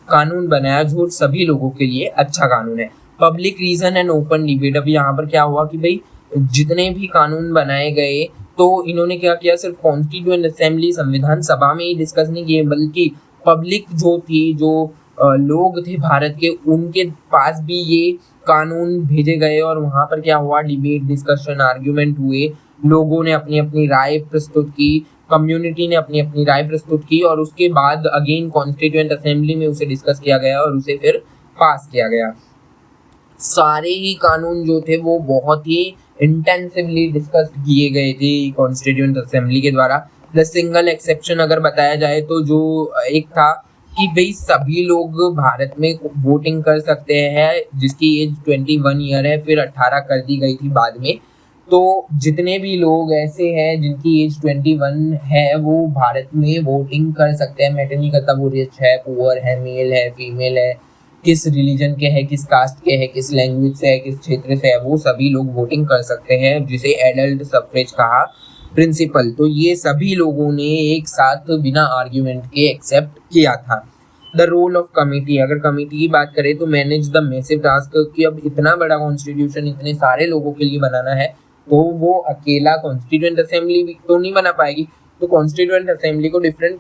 कानून बनाया जो सभी लोगों के लिए अच्छा कानून है। Public reason and open debate, अब यहाँ पर क्या हुआ कि भाई जितने भी कानून बनाए गए तो इन्होंने क्या किया, सिर्फ कॉन्स्टिट्यूएंट असेंबली संविधान सभा में ही डिस्कस नहीं किए, बल्कि पब्लिक जो थी, जो लोग थे भारत के, उनके पास भी ये कानून भेजे गए और वहाँ पर क्या हुआ, डिबेट, डिस्कशन, आर्ग्यूमेंट हुए, लोगों ने अपनी अपनी राय प्रस्तुत की, कम्युनिटी ने अपनी अपनी राय प्रस्तुत की, और उसके बाद अगेन कॉन्स्टिट्यूएंट असेंबली में उसे डिस्कस किया गया और उसे फिर पास किया गया। सारे ही कानून जो थे वो बहुत ही इंटेंसिवली डिस्कस किए गए थे कॉन्स्टिट्यूएंट असेंबली के द्वारा। द सिंगल एक्सेप्शन अगर बताया जाए तो जो एक था कि भाई सभी लोग भारत में वोटिंग कर सकते हैं, जिसकी एज 21 ईयर है, फिर 18 कर दी गई थी बाद में। तो जितने भी लोग ऐसे हैं जिनकी एज 21 है वो भारत में वोटिंग कर सकते हैं। मैटर नहीं करता वो रिच है, पुअर है, मेल है, फीमेल है, किस रिलीजन के है, किस कास्ट के है, किस लैंग्वेज से है, किस क्षेत्र से है, वो सभी लोग वोटिंग कर सकते हैं, जिसे एडल्ट सफरेज कहा प्रिंसिपल। तो ये सभी लोगों ने एक साथ बिना आर्ग्यूमेंट के एक्सेप्ट किया था। द रोल ऑफ कमिटी, अगर कमिटी की बात करें तो मैनेज द मैसिव टास्क, कि अब इतना बड़ा कॉन्स्टिट्यूशन इतने सारे लोगों के लिए बनाना है, तो वो अकेला कॉन्स्टिट्यूएंट असेंबली भी तो नहीं बना पाएगी। तो कॉन्स्टिट्यूएंट असेंबली को डिफरेंट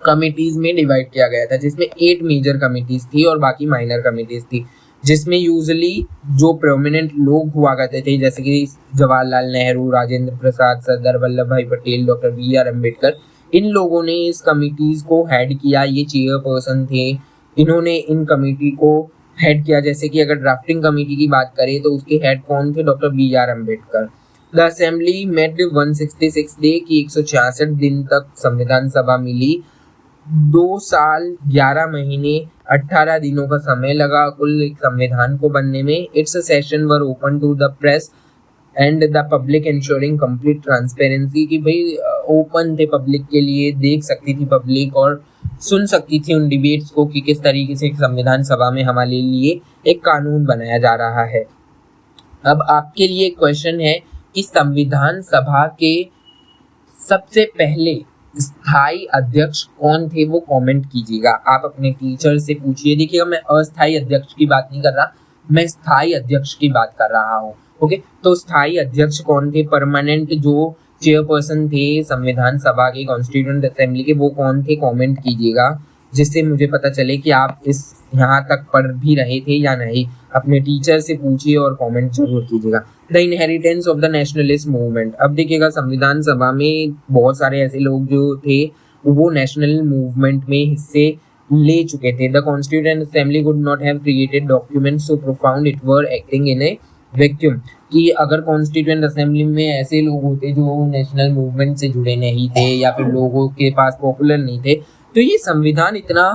कमिटीज में डिवाइड किया गया था, जिसमें 8 मेजर कमिटीज थी और बाकी माइनर कमिटीज थी, जिसमें यूजुअली जो प्रोमिनेंट लोग हुआ करते थे जैसे कि जवाहरलाल नेहरू, राजेंद्र प्रसाद, सरदार वल्लभ भाई पटेल, डॉक्टर BR अम्बेडकर, इन लोगों ने इस कमिटीज को हेड किया। ये चेयरपर्सन थे, इन्होंने इन कमेटी को हेड किया। जैसे कि अगर ड्राफ्टिंग कमेटी की बात करें तो उसके हेड कौन थे? Doctor BR Ambedkar. The assembly met 166 day की 166 दिन तक संविधान सभा मिली। 2 साल 11 महीने 18 दिनों का समय लगा कुल एक संविधान को बनने में। Its session were open to the press and the public, ensuring complete transparency, कि भाई ओपन थे पब्लिक के लिए, देख सकती थी पब्लिक और सुन सकती थी उन डिबेट्स को कि किस तरीके से संविधान सभा में हमारे लिए एक कानून बनाया जा रहा है। अब आपके लिए क्वेश्चन है कि संविधान सभा के सबसे पहले स्थायी अध्यक्ष कौन थे, वो कमेंट कीजिएगा। आप अपने टीचर से पूछिए। देखिएगा, मैं अस्थायी अध्यक्ष की बात नहीं कर रहा, मैं स्थायी अध्यक्ष की बात कर रहा हूँ। ओके, तो स्थायी अध्यक्ष कौन थे? परमानेंट जो चेयरपर्सन थे संविधान सभा के, कॉन्स्टिट्यूएंट असेंबली के, वो कौन थे? कमेंट कीजिएगा, जिससे मुझे पता चले कि आप इस यहाँ तक पढ़ भी रहे थे या नहीं। अपने टीचर से पूछिए और कमेंट जरूर कीजिएगा। The inheritance of the nationalist movement. अब देखिएगा, संविधान सभा में बहुत सारे ऐसे लोग जो थे वो नेशनल मूवमेंट में हिस्से ले चुके थे। The constituent assembly could not have created documents so profound it were acting in A vacuum, कि अगर कॉन्स्टिट्यूएंट असेंबली में ऐसे लोग होते जो नेशनल मूवमेंट से जुड़े नहीं थे या फिर लोगों के पास पॉपुलर नहीं थे, तो ये संविधान इतना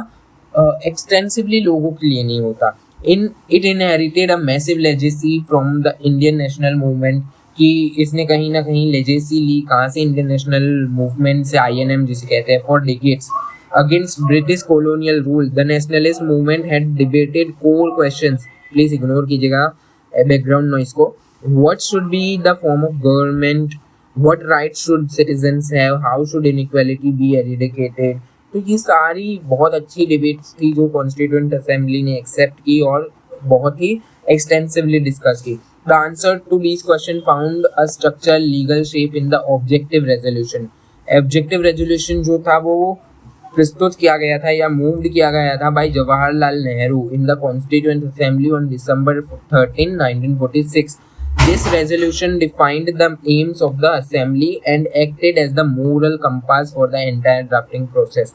एक्सटेंसिवली लोगों के लिए नहीं होता। It inherited a massive legacy from the Indian national movement, कि इसने कहीं ना कहीं लेजेसी ली कहाँ से? इंडियन नेशनल मूवमेंट से, INM जिसे कहते हैं। For decades against British colonial rule the nationalist movement had debated core questions. Please ignore कीजिएगा बैकग्राउंड नॉइस को। What should be the form of government? What rights should citizens have? How should inequality be eradicated? तो ये सारी बहुत अच्छी debates थी जो constituent assembly ने एक्सेप्ट की और बहुत ही एक्सटेंसिवली डिस्कस की। The answer to this question found a structure legal shape in the objective resolution. Objective resolution जो था वो प्रस्तुत किया गया था या मूव्ड किया गया था by Jawaharlal Nehru in the constituent assembly on December 13, 1946. This resolution defined the aims of the assembly and acted as the moral compass for the entire drafting process.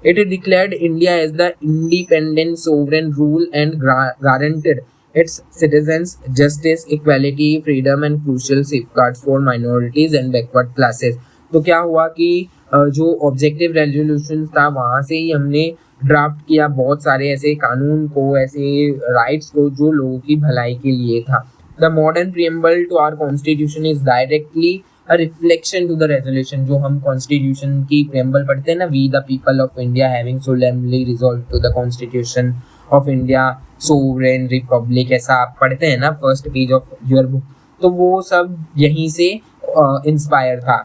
It declared India as the independent sovereign rule and guaranteed its citizens justice, equality, freedom and crucial safeguards for minorities and backward classes. तो क्या हुआ कि जो objective resolution था वहाँ से ही हमने draft किया बहुत सारे ऐसे कानून को, ऐसे राइट्स को जो लोगों की भलाई के लिए था। The modern preamble to our constitution is directly a reflection to the resolution। जो हम constitution की preamble पढ़ते हैं ना, we the people of India having solemnly resolved to the constitution of India sovereign republic, ऐसा आप पढ़ते हैं ना first page of your book, तो वो सब यहीं से इंस्पायर था।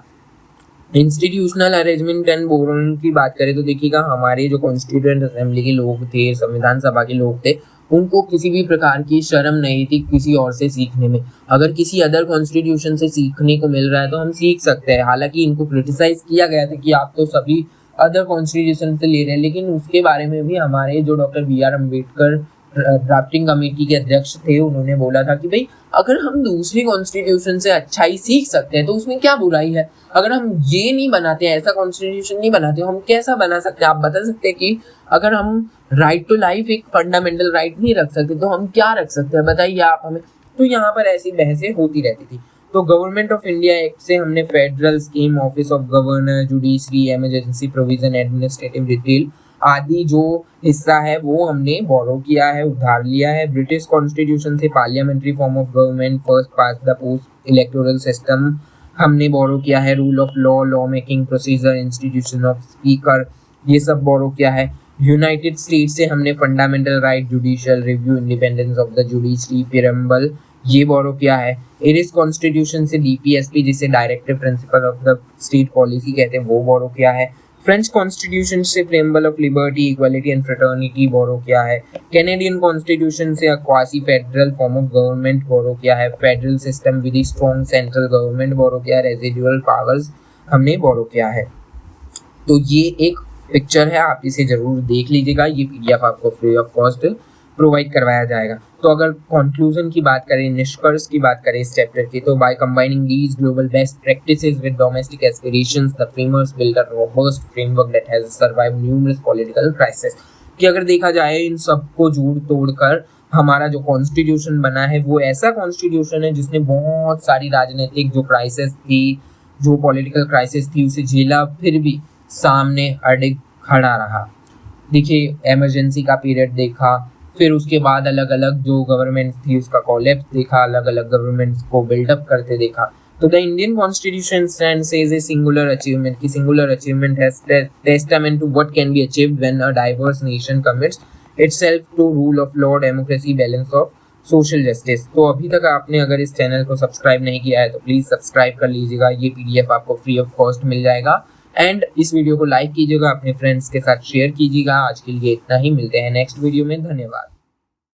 इंस्टीट्यूशनल अरेंजमेंट एंड बोरोन की बात करें तो देखिएगा, हमारे जो कॉन्स्टिट्यूएंट असेंबली के लोग थे, संविधान सभा के लोग थे, उनको किसी भी प्रकार की शर्म नहीं थी किसी और से सीखने में। अगर किसी अदर कॉन्स्टिट्यूशन से सीखने को मिल रहा है तो हम सीख सकते हैं। हालांकि इनको क्रिटिसाइज किया गया था कि आप तो सभी अदर कॉन्स्टिट्यूशन से ले रहे हैं, लेकिन उसके बारे में भी हमारे जो doctor BR Ambedkar drafting committee के अध्यक्ष थे, उन्होंने बोला था कि भाई अगर हम दूसरी कॉन्स्टिट्यूशन से अच्छा ही सीख सकते हैं तो उसमें क्या बुराई है। अगर हम ये नहीं बनाते, ऐसा कॉन्स्टिट्यूशन नहीं बनाते, हम कैसा बना सकते हैं? आप बता सकते हैं कि अगर हम राइट टू लाइफ एक फंडामेंटल राइट नहीं रख सकते तो हम क्या रख सकते हैं? बताइए आप हमें। तो यहाँ पर ऐसी बहसें होती रहती थी। तो गवर्नमेंट ऑफ इंडिया एक्ट से हमने federal scheme, office of governor, judiciary, emergency provision, administrative detail आदि जो हिस्सा है वो हमने बोरो किया है, उधार लिया है। ब्रिटिश कॉन्स्टिट्यूशन से parliamentary form of government, first past the post electoral system हमने बोरो किया है। Rule of law, law making procedure, institution of speaker, ये सब बोरो किया है। यूनाइटेड स्टेट्स से हमने fundamental right, judicial review, independence of the judiciary, preamble, ये बोरो किया है। इरिस कॉन्स्टिट्यूशन से DPSP जिसे directive principle of the state policy कहते हैं वो बोरो किया है। फ्रेंच कॉन्स्टिट्यूशन से preamble of liberty, equality and fraternity borrow किया है। कैनेडियन कॉन्स्टिट्यूशन से quasi federal form of government borrow किया है। Federal system with strong central government borrow किया है। रेजिडुअल पावर्स हमने बोरो किया है। तो ये एक पिक्चर है, आप इसे जरूर देख लीजिएगा। ये पीडीएफ आपको फ्री ऑफ कॉस्ट प्रोवाइड करवाया जाएगा। तो अगर कंक्लूजन की बात करें, निष्कर्ष की बात करें इस चैप्टर की, तो by combining these global best practices with domestic aspirations the framers built a robust framework that has survived numerous political crisis. कि अगर देखा जाए इन सबको जोड़ तोड़कर हमारा जो कॉन्स्टिट्यूशन बना है वो ऐसा कॉन्स्टिट्यूशन है जिसने बहुत सारी राजनीतिक जो क्राइसिस थी, जो पॉलिटिकल क्राइसिस थी, उसे झेला, फिर भी सामने अडिग खड़ा रहा। देखिए, इमरजेंसी का पीरियड देखा, फिर उसके बाद अलग अलग जो गवर्नमेंट थी उसका कोलैप्स देखा, अलग अलग गवर्नमेंट्स को बिल्डअप करते देखा। तो the Indian constitution stands as a singular achievement, की singular achievement has testament to what can be achieved when a diverse nation commits itself to rule of law, democracy, balance of social justice. तो अभी तक आपने अगर इस channel को subscribe नहीं किया है तो प्लीज सब्सक्राइब कर लीजिएगा। ये पीडीएफ आपको फ्री ऑफ कॉस्ट मिल जाएगा। एंड इस वीडियो को लाइक कीजिएगा, अपने फ्रेंड्स के साथ शेयर कीजिएगा। आज के लिए इतना ही, मिलते हैं नेक्स्ट वीडियो में। धन्यवाद।